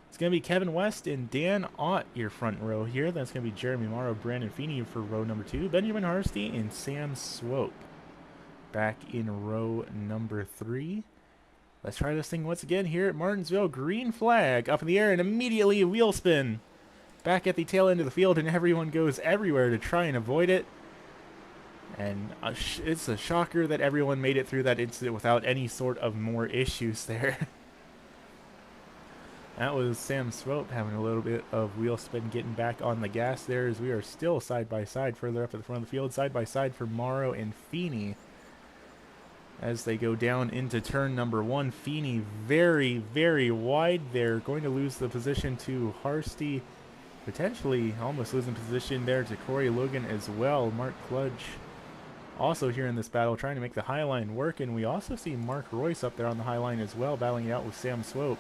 A: It's going to be Kevin West and Dan Ott, your front row here. That's going to be Jeremy Morrow, Brandon Feeney for row number 2. Benjamin Harsty and Sam Swope back in row number 3. Let's try this thing once again here at Martinsville. Green flag up in the air and immediately a wheel spin. Back at the tail end of the field, and everyone goes everywhere to try and avoid it. And it's a shocker that everyone made it through that incident without any sort of more issues there. That was Sam Swope having a little bit of wheel spin, getting back on the gas there, as we are still side by side further up at the front of the field. Side by side for Morrow and Feeney as they go down into turn number 1. Feeney very, very wide there, going to lose the position to Harsty, potentially almost losing position there to Corey Logan as well. Mark Kludge also here in this battle trying to make the high line work, and we also see Mark Royce up there on the high line as well, battling it out with Sam Swope.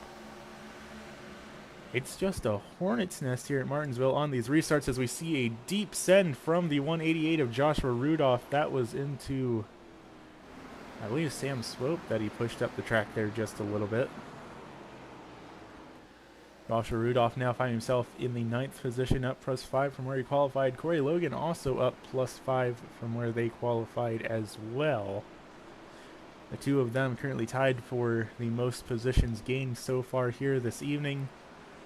A: It's just a hornet's nest here at Martinsville on these restarts as we see a deep send from the 188 of Joshua Rudolph. That was into, I believe, Sam Swope that he pushed up the track there just a little bit. Joshua Rudolph now finding himself in the 9th position, up +5 from where he qualified. Corey Logan also up +5 from where they qualified as well. The two of them currently tied for the most positions gained so far here this evening.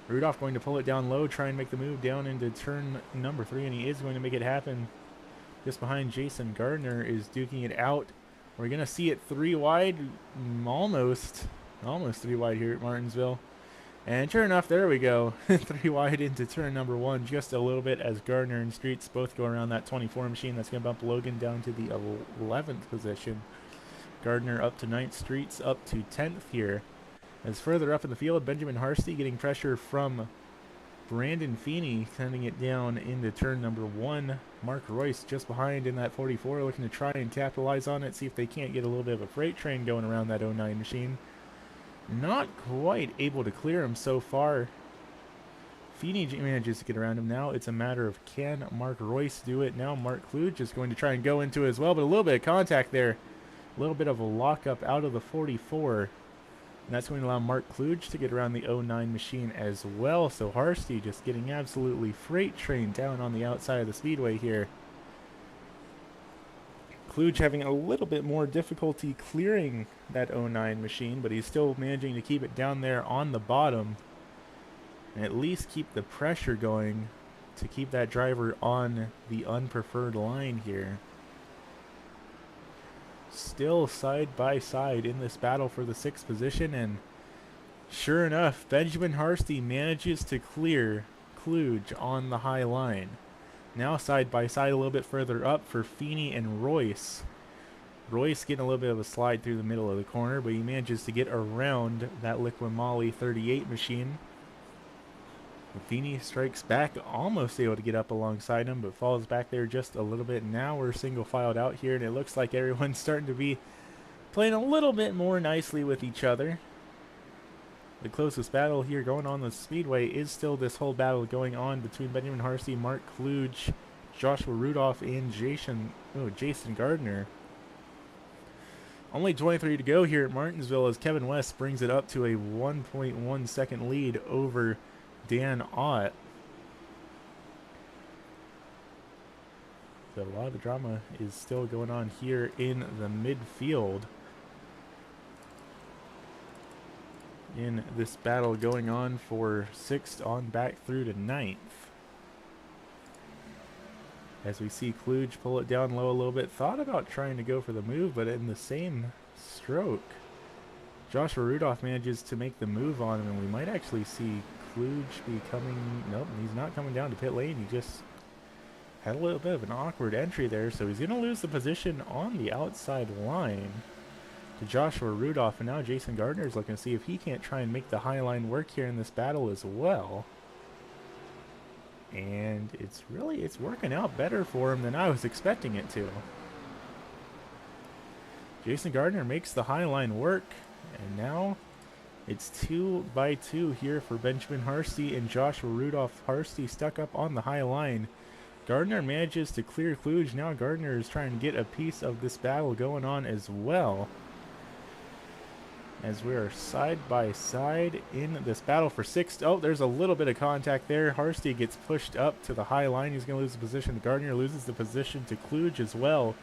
A: Rudolph going to pull it down low, try and make the move down into turn number 3, and he is going to make it happen. Just behind Jason Gardner is duking it out. We're going to see it 3 wide, almost 3 wide here at Martinsville. And sure enough, there we go. 3 wide into turn number 1, just a little bit as Gardner and Streets both go around that 24 machine. That's going to bump Logan down to the 11th position. Gardner up to 9th, Streets up to 10th here. As further up in the field, Benjamin Harsty getting pressure from Brandon Feeney, sending it down into turn number 1. Mark Royce just behind in that 44, looking to try and capitalize on it, see if they can't get a little bit of a freight train going around that 09 machine. Not quite able to clear him so far. Feeney manages to get around him. Now it's a matter of, can Mark Royce do it? Now Mark Kluge is going to try and go into it as well, but a little bit of contact there. A little bit of a lockup out of the 44. And that's going to allow Mark Kluge to get around the 09 machine as well. So Harsty just getting absolutely freight trained down on the outside of the speedway here. Kluge having a little bit more difficulty clearing that 09 machine, but he's still managing to keep it down there on the bottom. And at least keep the pressure going to keep that driver on the unpreferred line here. Still side by side in this battle for the 6th position, and sure enough, Benjamin Harsty manages to clear Kluge on the high line. Now side by side a little bit further up for Feeney and Royce. Royce getting a little bit of a slide through the middle of the corner, but he manages to get around that Liqui-Moly 38 machine. Feeney strikes back, almost able to get up alongside him, but falls back there just a little bit. Now we're single filed out here, and it looks like everyone's starting to be playing a little bit more nicely with each other. The closest battle here going on the speedway is still this whole battle going on between Benjamin Harsty, Mark Kluge, Joshua Rudolph, and Jason Gardner. Only 23 to go here at Martinsville as Kevin West brings it up to a 1.1 second lead over Dan Ott. So a lot of the drama is still going on here in the midfield in this battle going on for 6th on back through to 9th. As we see Kluge pull it down low a little bit. Thought about trying to go for the move, but in the same stroke, Joshua Rudolph manages to make the move on him, and we might actually see Kluge be coming. Nope, he's not coming down to pit lane. He just Had a little bit of an awkward entry there, so he's going to lose the position on the outside line to Joshua Rudolph, and now Jason Gardner is looking to see if he can't try and make the high line work here in this battle as well. And it's working out better for him than I was expecting it to. Jason Gardner makes the high line work, and now it's 2 by 2 here for Benjamin Harsty and Joshua Rudolph. Harsty stuck up on the high line. Gardner manages to clear Kluge. Now Gardner is trying to get a piece of this battle going on as well, as we are side by side in this battle for 6th. Oh, there's a little bit of contact there. Harsty gets pushed up to the high line. He's going to lose the position. Gardner loses the position to Kluge as well,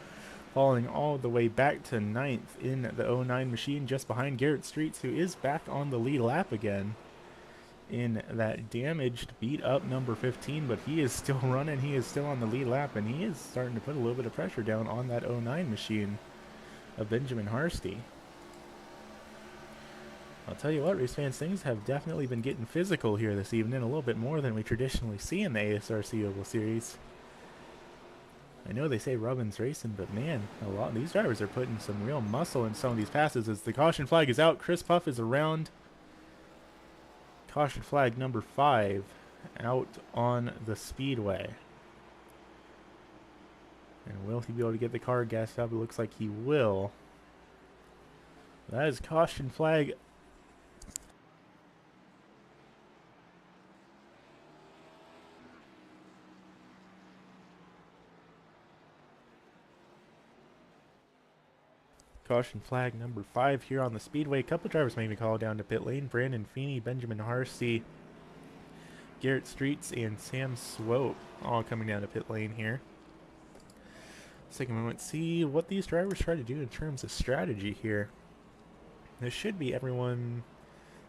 A: falling all the way back to 9th in the 09 machine, just behind Garrett Streets, who is back on the lead lap again in that damaged, beat up number 15, but he is still running. He is still on the lead lap, and he is starting to put a little bit of pressure down on that 09 machine of Benjamin Harsty. I'll tell you what, race fans, things have definitely been getting physical here this evening, a little bit more than we traditionally see in the ASRC Oval Series. I know they say rubbin's racing, but man, a lot of these drivers are putting some real muscle in some of these passes. As the caution flag is out, Chris Puff is around. Caution flag number 5 out on the speedway. And will he be able to get the car gassed up? It looks like he will. That is caution flag. Caution flag number 5 here on the speedway. A couple drivers may be called down to pit lane. Brandon Feeney, Benjamin Harsty, Garrett Streets, and Sam Swope all coming down to pit lane here. Take a moment, see what these drivers try to do in terms of strategy here. This should be everyone,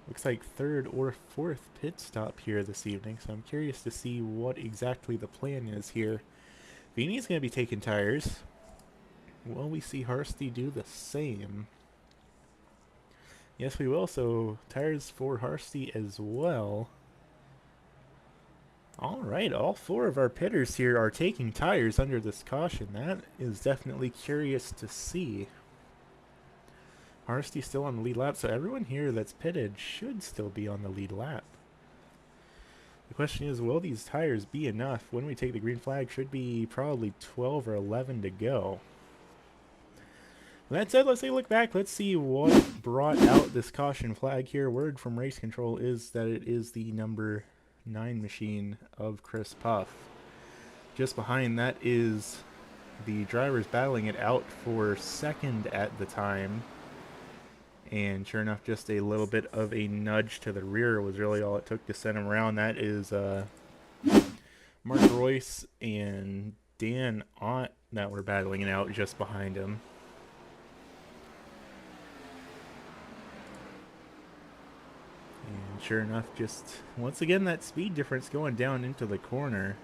A: looks like 3rd or 4th pit stop here this evening, so I'm curious to see what exactly the plan is here. Feeney's going to be taking tires. Will we see Harsty do the same? Yes, we will. So tires for Harsty as well. All right, all 4 of our pitters here are taking tires under this caution. That is definitely curious to see. Harsty still on the lead lap, so everyone here that's pitted should still be on the lead lap. The question is, will these tires be enough? When we take the green flag, should be probably 12 or 11 to go. That said, let's take a look back. Let's see what brought out this caution flag here. Word from race control is that it is the number 9 machine of Chris Puff. Just behind that is the drivers battling it out for 2nd at the time. And sure enough, just a little bit of a nudge to the rear was really all it took to send him around. That is Mark Royce and Dan Ott that were battling it out just behind him. And sure enough, just once again that speed difference going down into the corner.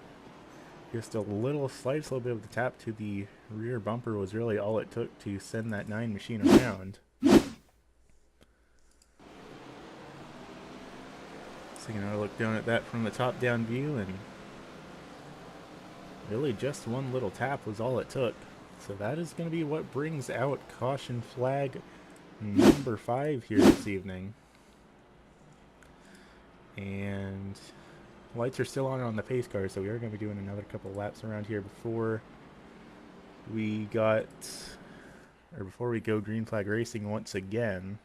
A: Just a little slight little bit of the tap to the rear bumper was really all it took to send that 9 machine around. Taking another look down at that from the top down view, and really just one little tap was all it took. So that is going to be what brings out caution flag number 5 here this evening. And lights are still on the pace car, so we are going to be doing another couple laps around here before we go green flag racing once again.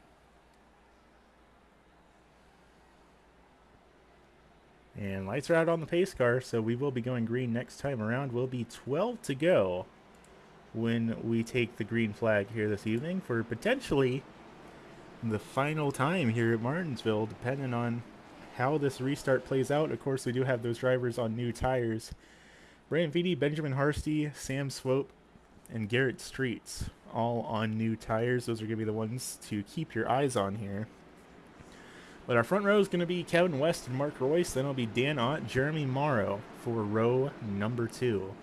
A: And lights are out on the pace car, so we will be going green next time around. Will be 12 to go when we take the green flag here this evening for potentially the final time here at Martinsville, depending on how this restart plays out. Of course, we do have those drivers on new tires. Brandon Feeney, Benjamin Harsty, Sam Swope, and Garrett Streets all on new tires. Those are going to be the ones to keep your eyes on here. But our front row is going to be Kevin West and Mark Royce. Then it'll be Dan Ott, Jeremy Morrow for row number 2.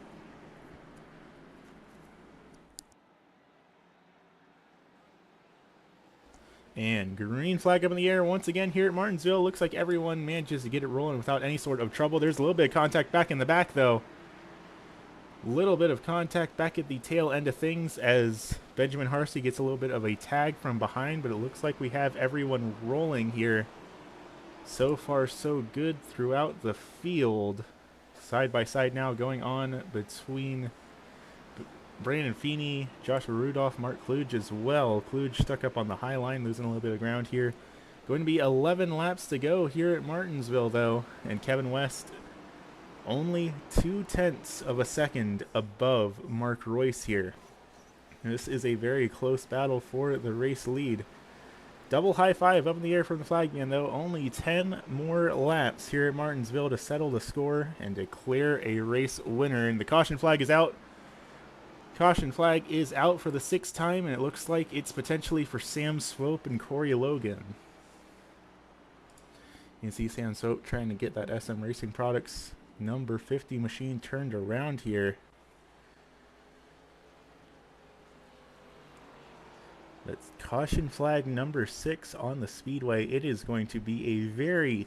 A: And green flag up in the air once again here at Martinsville. Looks like everyone manages to get it rolling without any sort of trouble. There's a little bit of contact back in the back, though. Little bit of contact back at the tail end of things as Benjamin Harsey gets a little bit of a tag from behind, but it looks like we have everyone rolling here. So far, so good throughout the field. Side by side now going on between Brandon Feeney, Joshua Rudolph, Mark Kluge as well. Kluge stuck up on the high line, losing a little bit of ground here. Going to be 11 laps to go here at Martinsville, though, and Kevin West only 0.2 of a second above Mark Royce here. This is a very close battle for the race lead. Double high five up in the air from the flagman, though. Only 10 more laps here at Martinsville to settle the score and declare a race winner. And the caution flag is out. Caution flag is out for the 6th time, and it looks like it's potentially for Sam Swope and Corey Logan. You can see Sam Swope trying to get that SM Racing Products number 50 machine turned around here. That's caution flag number 6 on the speedway. It is going to be a very,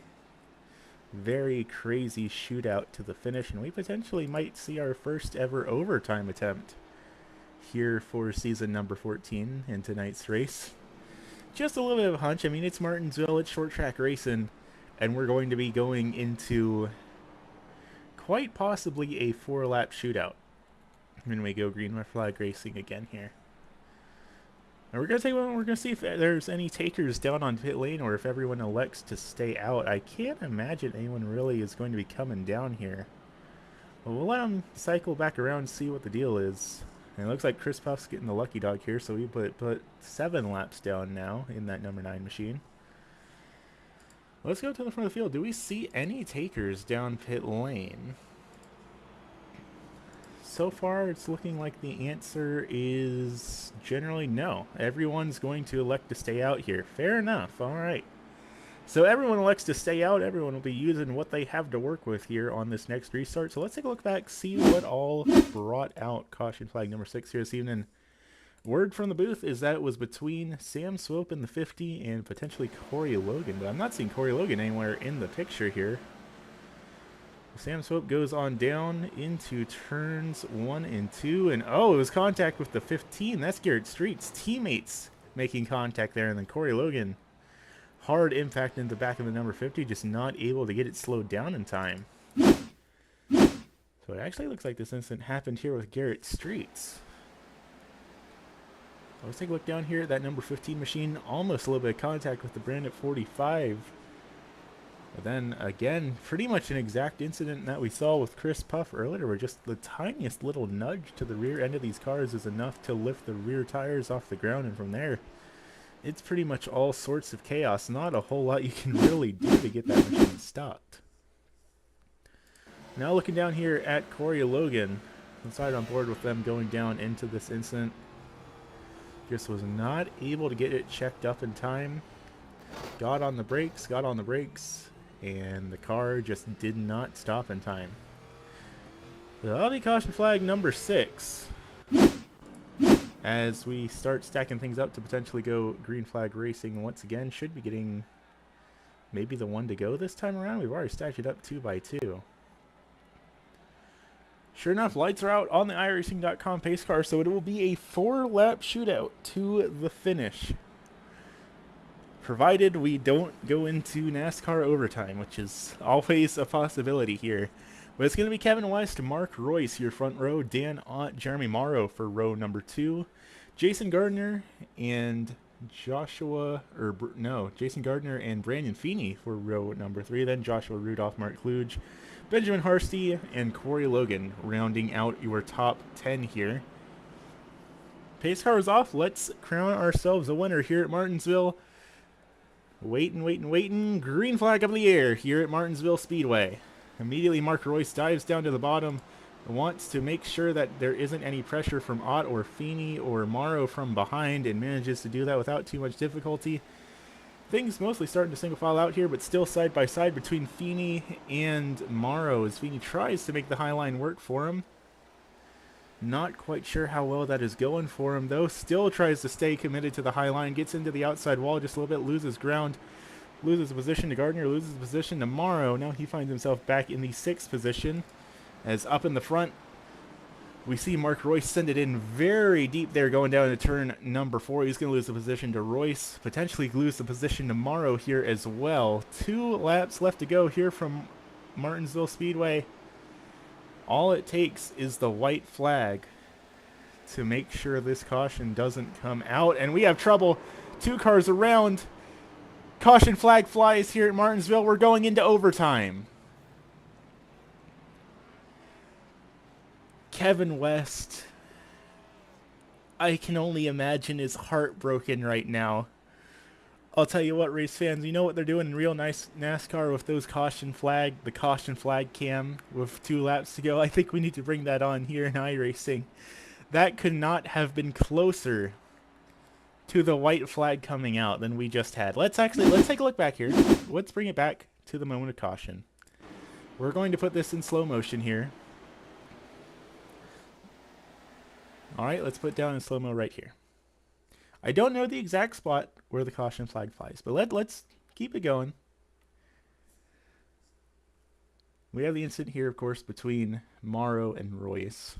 A: very crazy shootout to the finish, and we potentially might see our first ever overtime attempt here for season number 14 in tonight's race. Just a little bit of a hunch. I mean, it's Martinsville, it's short track racing, and we're going to be going into quite possibly a 4-lap shootout when we go green flag racing again here. And we're going to see if there's any takers down on pit lane or if everyone elects to stay out. I can't imagine anyone really is going to be coming down here. But we'll let them cycle back around and see what the deal is. And it looks like Chris Puff's getting the lucky dog here, so we put 7 laps down now in that number 9 machine. Let's go to the front of the field. Do we see any takers down pit lane? So far, it's looking like the answer is generally no. Everyone's going to elect to stay out here. Fair enough. All right. So everyone elects to stay out. Everyone will be using what they have to work with here on this next restart. So let's take a look back, see what all brought out caution flag number 6 here this evening. Word from the booth is that it was between Sam Swope in the 50 and potentially Corey Logan, but I'm not seeing Corey Logan anywhere in the picture here. Sam Swope goes on down into turns 1 and 2, and oh, it was contact with the 15. That's Garrett Street's teammates making contact there, and then Corey Logan, hard impact in the back of the number 50, just not able to get it slowed down in time. So it actually looks like this incident happened here with Garrett Streets. Let's take a look down here at that number 15 machine. Almost a little bit of contact with the brand at 45. But then again, pretty much an exact incident that we saw with Chris Puff earlier, where just the tiniest little nudge to the rear end of these cars is enough to lift the rear tires off the ground, and from there, it's pretty much all sorts of chaos. Not a whole lot you can really do to get that machine stopped. Now looking down here at Corey Logan, inside on board with them going down into this incident. Just was not able to get it checked up in time. Got on the brakes, and the car just did not stop in time. So that'll be caution flag number 6. As we start stacking things up to potentially go green flag racing once again. Should be getting maybe the one to go this time around. We've already stacked it up 2 by 2. Sure enough, lights are out on the iRacing.com pace car, so it will be a 4-lap shootout to the finish. Provided we don't go into NASCAR overtime, which is always a possibility here. But it's going to be Kevin West, Mark Royce, your front row, Dan Ott, Jeremy Morrow for row number 2, Jason Gardner and Jason Gardner and Brandon Feeney for row number 3, then Joshua Rudolph, Mark Kluge, Benjamin Harsty, and Corey Logan rounding out your top 10 here. Pace car is off. Let's crown ourselves a winner here at Martinsville. Waiting. Green flag up in the air here at Martinsville Speedway. Immediately Mark Royce dives down to the bottom. Wants to make sure that there isn't any pressure from Ott or Feeney or Morrow from behind, and manages to do that without too much difficulty. Things mostly starting to single file out here, but still side by side between Feeney and Morrow as Feeney tries to make the high line work for him. Not quite sure how well that is going for him, though. Still tries to stay committed to the high line. Gets into the outside wall just a little bit, loses ground. Loses position to Gardner, loses position to Morrow. Now he finds himself back in the 6th position, as up in the front, We see Mark Royce send it in very deep there going down to turn number 4. He's going to lose the position to Royce, potentially lose the position to Morrow here as well. 2 laps left to go here from Martinsville Speedway. All it takes is the white flag to make sure this caution doesn't come out. And we have trouble. 2 cars around. Caution flag flies here at Martinsville. We're going into overtime. Kevin West, I can only imagine, is heartbroken right now. I'll tell you what, race fans, you know what they're doing in real nice NASCAR with those the caution flag cam with 2 laps to go. I think we need to bring that on here in iRacing. That could not have been closer to the white flag coming out than we just had. Let's take a look back here. Let's bring it back to the moment of caution. We're going to put this in slow motion here. Alright, let's put it down in slow-mo right here. I don't know the exact spot where the caution flag flies, but let's keep it going. We have the incident here, of course, between Morrow and Royce.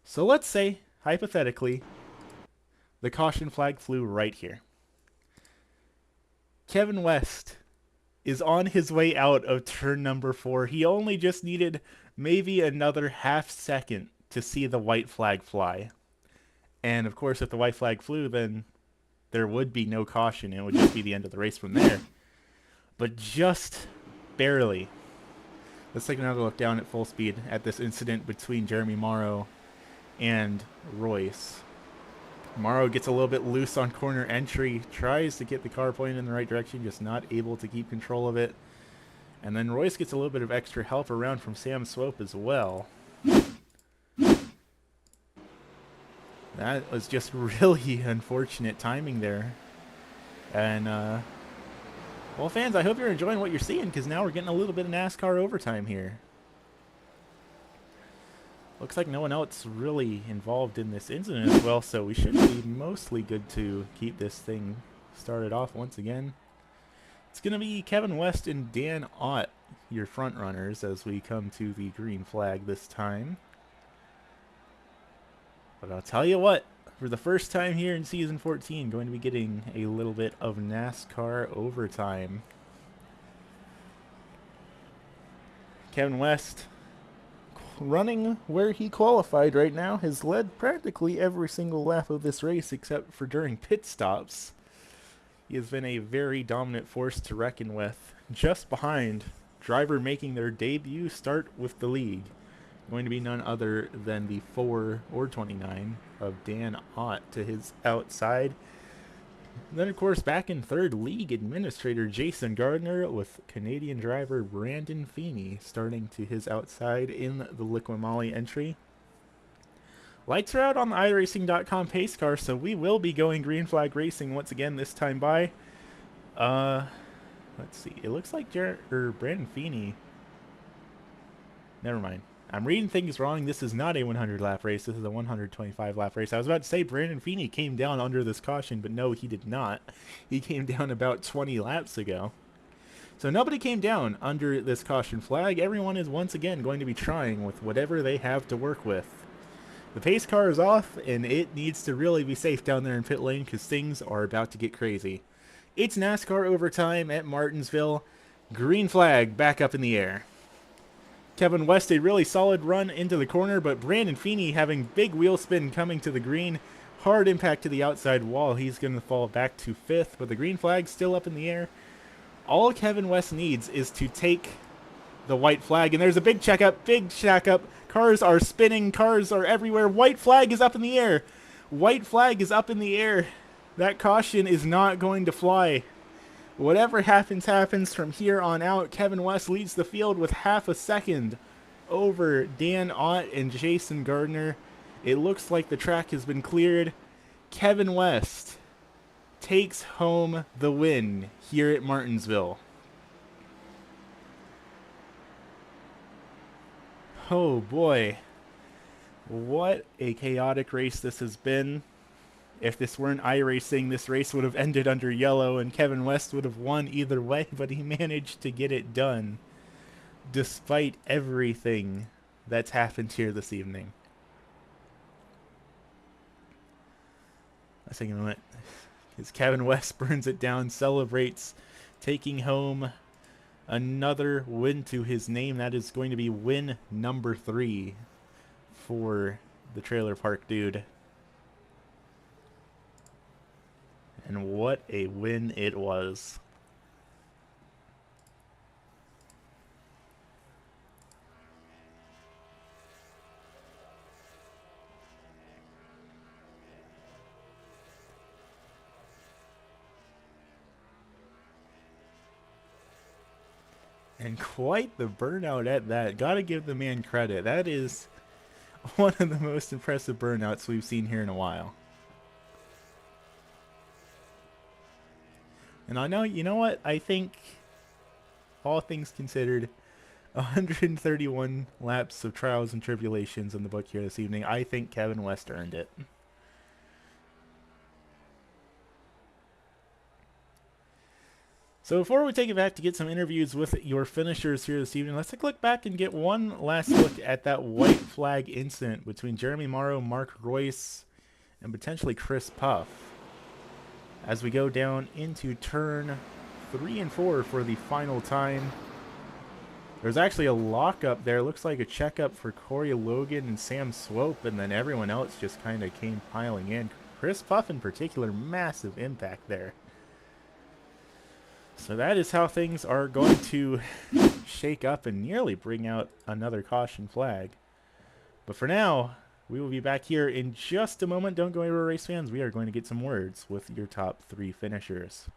A: So let's say, hypothetically, the caution flag flew right here. Kevin West is on his way out of turn number 4. He only just needed maybe another half second to see the white flag fly. And of course, if the white flag flew, then there would be no caution. It would just be the end of the race from there. But just barely. Let's take another look down at full speed at this incident between Jeremy Morrow and Royce. Morrow gets a little bit loose on corner entry, tries to get the car pointed in the right direction, just not able to keep control of it. And then Royce gets a little bit of extra help around from Sam Swope as well. That was just really unfortunate timing there. And, well, fans, I hope you're enjoying what you're seeing, because now we're getting a little bit of NASCAR overtime here. Looks like no one else really involved in this incident as well, so we should be mostly good to keep this thing started off once again. It's going to be Kevin West and Dan Ott, your front runners, as we come to the green flag this time. But I'll tell you what, for the first time here in Season 14, going to be getting a little bit of NASCAR overtime. Kevin West, running where he qualified right now, has led practically every single lap of this race except for during pit stops. He has been a very dominant force to reckon with, just behind driver making their debut start with the league. Going to be none other than the 4 or 29 of Dan Ott to his outside. And then, of course, back in third, league administrator Jason Gardner with Canadian driver Brandon Feeney starting to his outside in the Liqui-Moly entry. Lights are out on the iRacing.com pace car, so we will be going green flag racing once again this time by. Let's see. It looks like Brandon Feeney. Never mind. I'm reading things wrong. This is not a 100 lap race. This is a 125 lap race. I was about to say Brandon Feeney came down under this caution, but no, he did not. He came down about 20 laps ago. So nobody came down under this caution flag. Everyone is once again going to be trying with whatever they have to work with. The pace car is off, and it needs to really be safe down there in pit lane because things are about to get crazy. It's NASCAR overtime at Martinsville. Green flag back up in the air. Kevin West, a really solid run into the corner, but Brandon Feeney having big wheel spin coming to the green. Hard impact to the outside wall. He's going to fall back to 5th, but the green flag's still up in the air. All Kevin West needs is to take the white flag, and there's a big checkup, Cars are spinning, cars are everywhere. White flag is up in the air. White flag is up in the air. That caution is not going to fly. Whatever happens, happens from here on out. Kevin West leads the field with half a second over Dan Ott and Jason Gardner. It looks like the track has been cleared. Kevin West takes home the win here at Martinsville. Oh boy. What a chaotic race this has been. If this weren't iRacing, this race would have ended under yellow and Kevin West would have won either way, but he managed to get it done despite everything that's happened here this evening. I think a moment. As Kevin West burns it down, celebrates taking home another win to his name. That is going to be win number 3 for the Trailer Park Dude. And what a win it was. And quite the burnout at that. Gotta give the man credit. That is one of the most impressive burnouts we've seen here in a while. And I know, you know what? I think, all things considered, 131 laps of trials and tribulations in the book here this evening. I think Kevin West earned it. So before we take it back to get some interviews with your finishers here this evening, let's take a look back and get one last look at that white flag incident between Jeremy Morrow, Mark Royce, and potentially Chris Puff. As we go down into turn 3 and 4 for the final time. There's actually a lockup there. Looks like a checkup for Corey Logan and Sam Swope, and then everyone else just kind of came piling in. Chris Puff in particular, massive impact there. So that is how things are going to shake up and nearly bring out another caution flag. But for now, we will be back here in just a moment. Don't go anywhere, race fans. We are going to get some words with your top 3 finishers.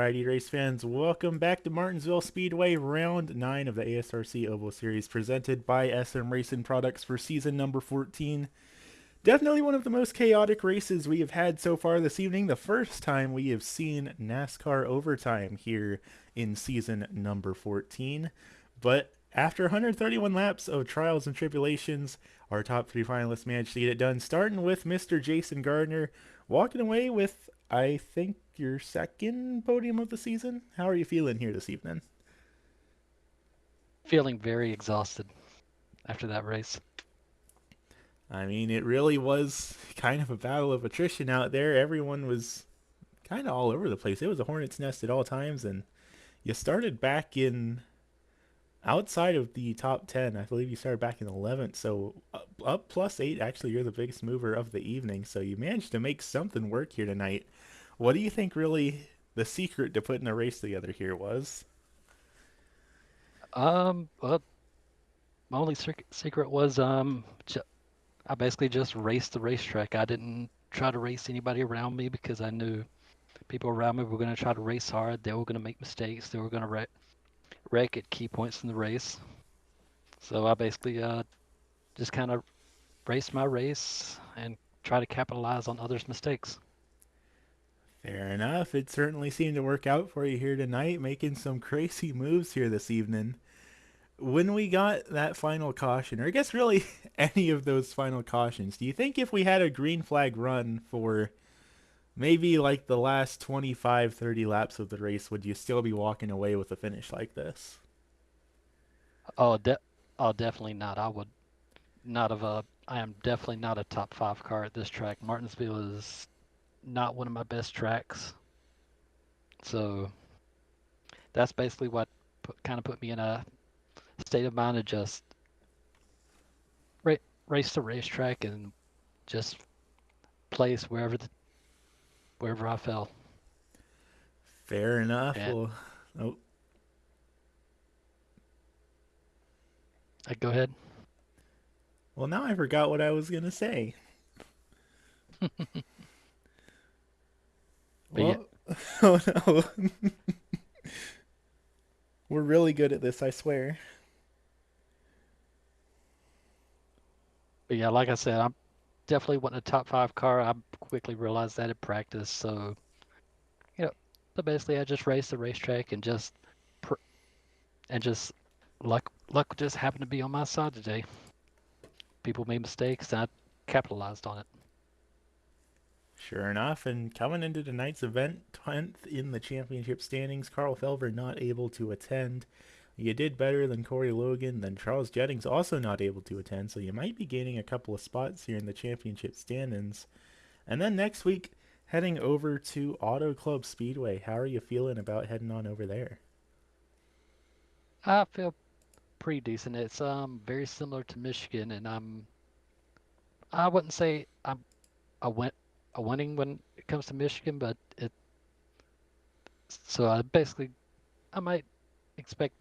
A: Alrighty, race fans, welcome back to Martinsville Speedway, round 9 of the ASRC Oval Series, presented by SM Racing Products for season number 14. Definitely one of the most chaotic races we have had so far this evening. The first time we have seen NASCAR overtime here in season number 14. But after 131 laps of trials and tribulations, our top 3 finalists managed to get it done, starting with Mr. Jason Gardner, walking away with, I think, your second podium of the season. How are you feeling here this evening?
B: Feeling very exhausted after that race.
A: I mean, it really was kind of a battle of attrition out there. Everyone was kind of all over the place. It was a hornet's nest at all times, and you started back in outside of the top 10. I believe you started back in 11th, so up plus 8. Actually, you're the biggest mover of the evening, so you managed to make something work here tonight. What do you think really the secret to putting a race together here was?
B: Well, my only secret was I basically just raced the racetrack. I didn't try to race anybody around me because I knew people around me were going to try to race hard. They were going to make mistakes. They were going to wreck at key points in the race. So I basically just kind of raced my race and try to capitalize on others' mistakes.
A: Fair enough. It certainly seemed to work out for you here tonight, making some crazy moves here this evening. When we got that final caution, or I guess really any of those final cautions, do you think if we had a green flag run for maybe like the last 25, 30 laps of the race, would you still be walking away with a finish like this?
B: Oh, oh, definitely not. I would not have a. I am definitely not a top 5 car at this track. Martinsville is not one of my best tracks. So that's basically what kind of put me in a state of mind to just race the racetrack and just place wherever I fell.
A: Fair enough.
B: And
A: Well, oh,
B: I go ahead.
A: well, now I forgot what I was gonna say.
B: But yeah,
A: Well, oh no, we're really good at this, I swear.
B: but yeah, like I said, I'm definitely wasn't a top 5 car. I quickly realized that in practice. So you know, so basically, I just raced the racetrack and pr- just luck just happened to be on my side today. People made mistakes, and I capitalized on it.
A: Sure enough, and coming into tonight's event, 10th in the championship standings, Carl Felver not able to attend. You did better than Corey Logan, then Charles Jennings also not able to attend, so you might be gaining a couple of spots here in the championship standings. And then next week, heading over to Auto Club Speedway. How are you feeling about heading on over there?
B: I feel pretty decent. It's very similar to Michigan, and I wouldn't say I'm a win a winning when it comes to Michigan, but it so I basically I might expect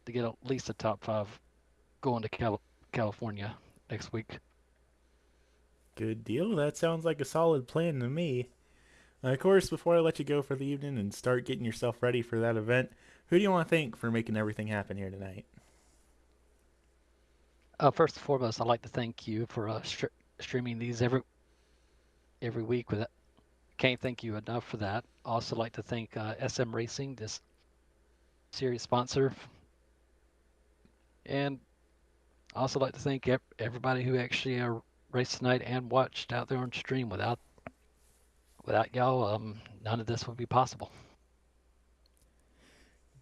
B: to get at least a top 5 going to California next week.
A: Good deal. That sounds like a solid plan to me. Of course, before I let you go for the evening and start getting yourself ready for that event, who do you want to thank for making everything happen here tonight?
B: First and foremost, I'd like to thank you for streaming these every week. With it, can't thank you enough for that. Also, like to thank SM Racing, this series sponsor, and also like to thank everybody who actually raced tonight and watched out there on stream. Without y'all, none of this would be possible.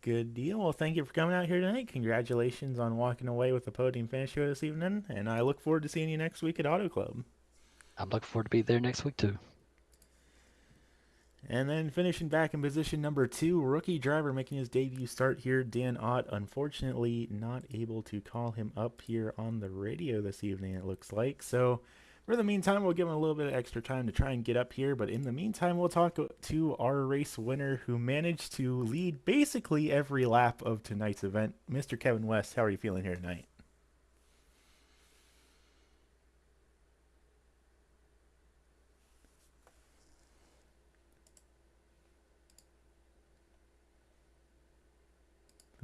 A: Good deal. Well, thank you for coming out here tonight. Congratulations on walking away with the podium finish here this evening, and I look forward to seeing you next week at Auto Club.
B: I'm looking forward to be there next week too.
A: And then finishing back in position number 2, rookie driver making his debut start here, Dan Ott. Unfortunately, not able to call him up here on the radio this evening, it looks like. So, for the meantime, we'll give him a little bit of extra time to try and get up here. But in the meantime, we'll talk to our race winner who managed to lead basically every lap of tonight's event, Mr. Kevin West. How are you feeling here tonight?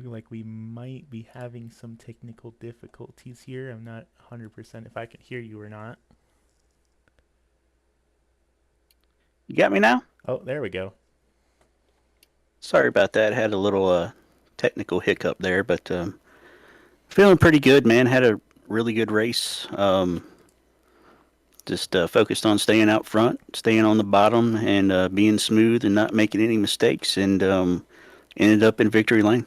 A: Look like we might be having some technical difficulties here. I'm not 100% if I can hear you or not.
C: You got me now?
A: Oh, there we go.
C: Sorry about that. Had a little technical hiccup there, but feeling pretty good, man. Had a really good race. Just focused on staying out front, staying on the bottom, and being smooth and not making any mistakes, and ended up in victory lane.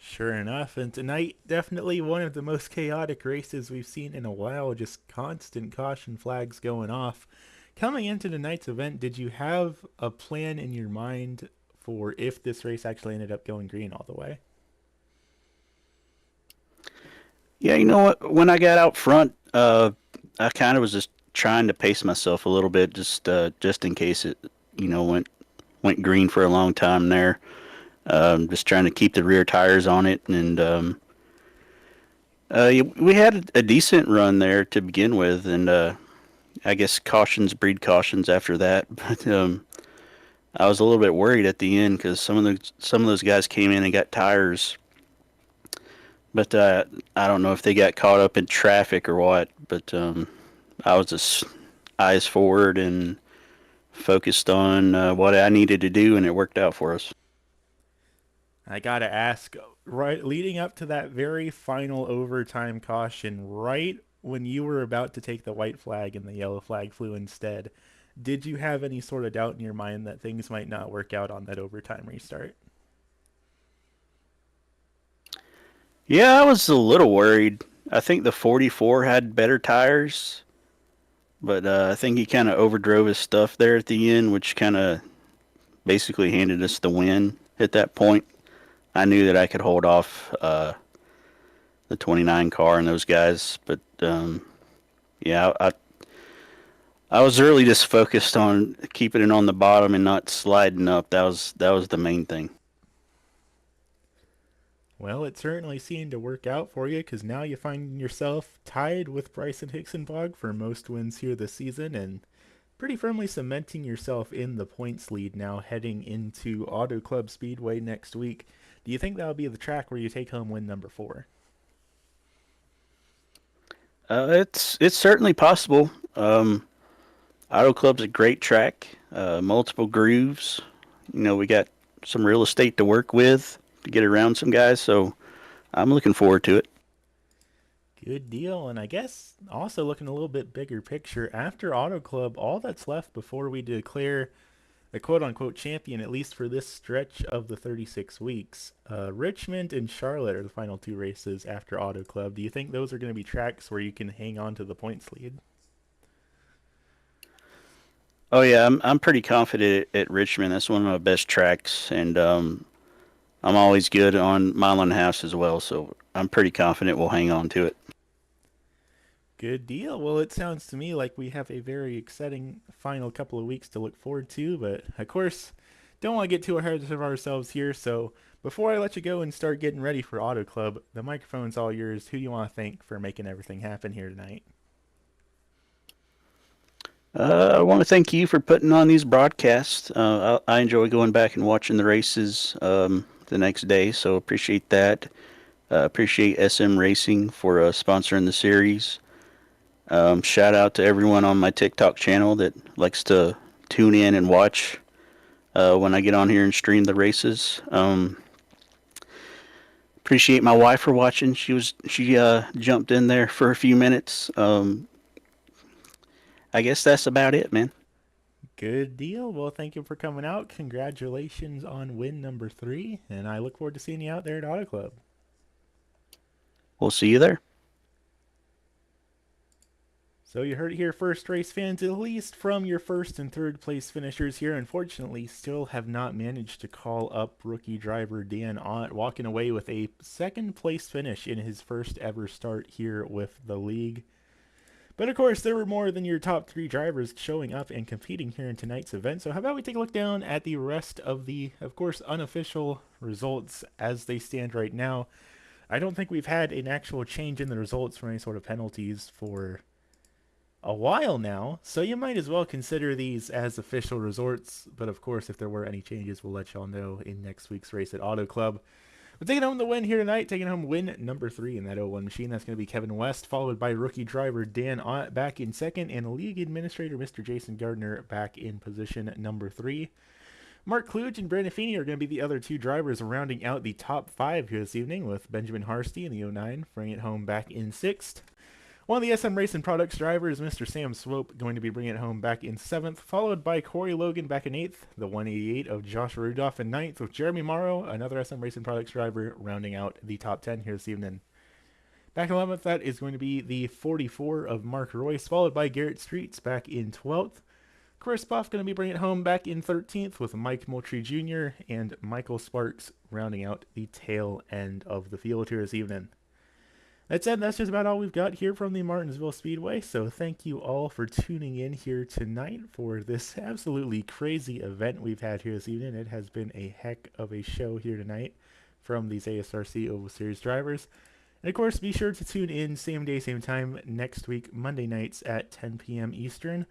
A: Sure enough, and tonight definitely one of the most chaotic races we've seen in a while. Just constant caution flags going off. Coming into tonight's event, did you have a plan in your mind for if this race actually ended up going green all the way?
C: Yeah, you know what? When I got out front, I kind of was just trying to pace myself a little bit, just in case it, went green for a long time there. Just trying to keep the rear tires on it, and we had a decent run there to begin with, and I guess cautions breed cautions after that. But I was a little bit worried at the end because some of those guys came in and got tires, but I don't know if they got caught up in traffic or what. But I was just eyes forward and focused on what I needed to do, and it worked out for us.
A: I gotta ask, right leading up to that very final overtime caution, right when you were about to take the white flag and the yellow flag flew instead, did you have any sort of doubt in your mind that things might not work out on that overtime restart?
C: Yeah, I was a little worried. I think the 44 had better tires, but I think he kind of overdrove his stuff there at the end, which kind of basically handed us the win at that point. I knew that I could hold off the 29 car and those guys, but yeah, I was really just focused on keeping it on the bottom and not sliding up. That was the main thing.
A: Well, it certainly seemed to work out for you because now you find yourself tied with Bryson Hixenbog for most wins here this season and pretty firmly cementing yourself in the points lead now heading into Auto Club Speedway next week. Do you think that'll be the track where you take home win number 4?
C: It's certainly possible. Auto Club's a great track, multiple grooves. We got some real estate to work with to get around some guys, so I'm looking forward to it.
A: Good deal. And I guess also looking a little bit bigger picture, after Auto Club, all that's left before we declare a quote unquote champion, at least for this stretch of the 36 weeks. Richmond and Charlotte are the final 2 races after Auto Club. Do you think those are going to be tracks where you can hang on to the points lead?
C: Oh yeah, I'm pretty confident at Richmond. That's one of my best tracks, and I'm always good on mile and a half as well. So I'm pretty confident we'll hang on to it.
A: Good deal. Well, it sounds to me like we have a very exciting final couple of weeks to look forward to, but of course, don't want to get too ahead of ourselves here. So before I let you go and start getting ready for Auto Club, the microphone's all yours. Who do you want to thank for making everything happen here tonight?
C: I want to thank you for putting on these broadcasts. I enjoy going back and watching the races the next day, so appreciate that. Appreciate SM Racing for sponsoring the series. Shout out to everyone on my TikTok channel that likes to tune in and watch when I get on here and stream the races. Appreciate my wife for watching. She jumped in there for a few minutes. I guess that's about it, man.
A: Good deal. Well, thank you for coming out. Congratulations on win number 3, and I look forward to seeing you out there at Auto Club.
C: We'll see you there.
A: So you heard it here first, race fans, at least from your first and third place finishers here. Unfortunately, still have not managed to call up rookie driver Dan Ott, walking away with a second place finish in his first ever start here with the league. But of course, there were more than your top 3 drivers showing up and competing here in tonight's event. So how about we take a look down at the rest of the, of course, unofficial results as they stand right now. I don't think we've had an actual change in the results for any sort of penalties for a while now, so you might as well consider these as official results. But of course, if there were any changes, we'll let y'all know in next week's race at Auto Club. But taking home the win here tonight, taking home win number 3 in that 01 machine, that's going to be Kevin West, followed by rookie driver Dan Ott back in second, and league administrator Mr. Jason Gardner back in position number 3. Mark Kluge and Brandon Feeney are going to be the other 2 drivers rounding out the top 5 here this evening, with Benjamin Harsty in the 09 bringing it home back in 6th. One of the SM Racing Products drivers, Mr. Sam Swope, going to be bringing it home back in 7th, followed by Corey Logan back in 8th, the 188 of Josh Rudolph in 9th, with Jeremy Morrow, another SM Racing Products driver, rounding out the top 10 here this evening. Back in 11th, that is going to be the 44 of Mark Royce, followed by Garrett Streets back in 12th. Chris Buff going to be bringing it home back in 13th, with Mike Moultrie Jr. and Michael Sparks rounding out the tail end of the field here this evening. That said, that's just about all we've got here from the Martinsville Speedway, so thank you all for tuning in here tonight for this absolutely crazy event we've had here this evening. It has been a heck of a show here tonight from these ASRC Oval Series drivers. And of course, be sure to tune in same day, same time next week, Monday nights at 10 p.m. Eastern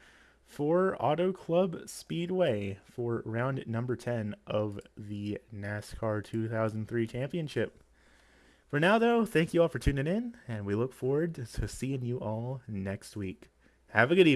A: for Auto Club Speedway for round number 10 of the NASCAR 2003 Championship. For now, though, thank you all for tuning in, and we look forward to seeing you all next week. Have a good evening.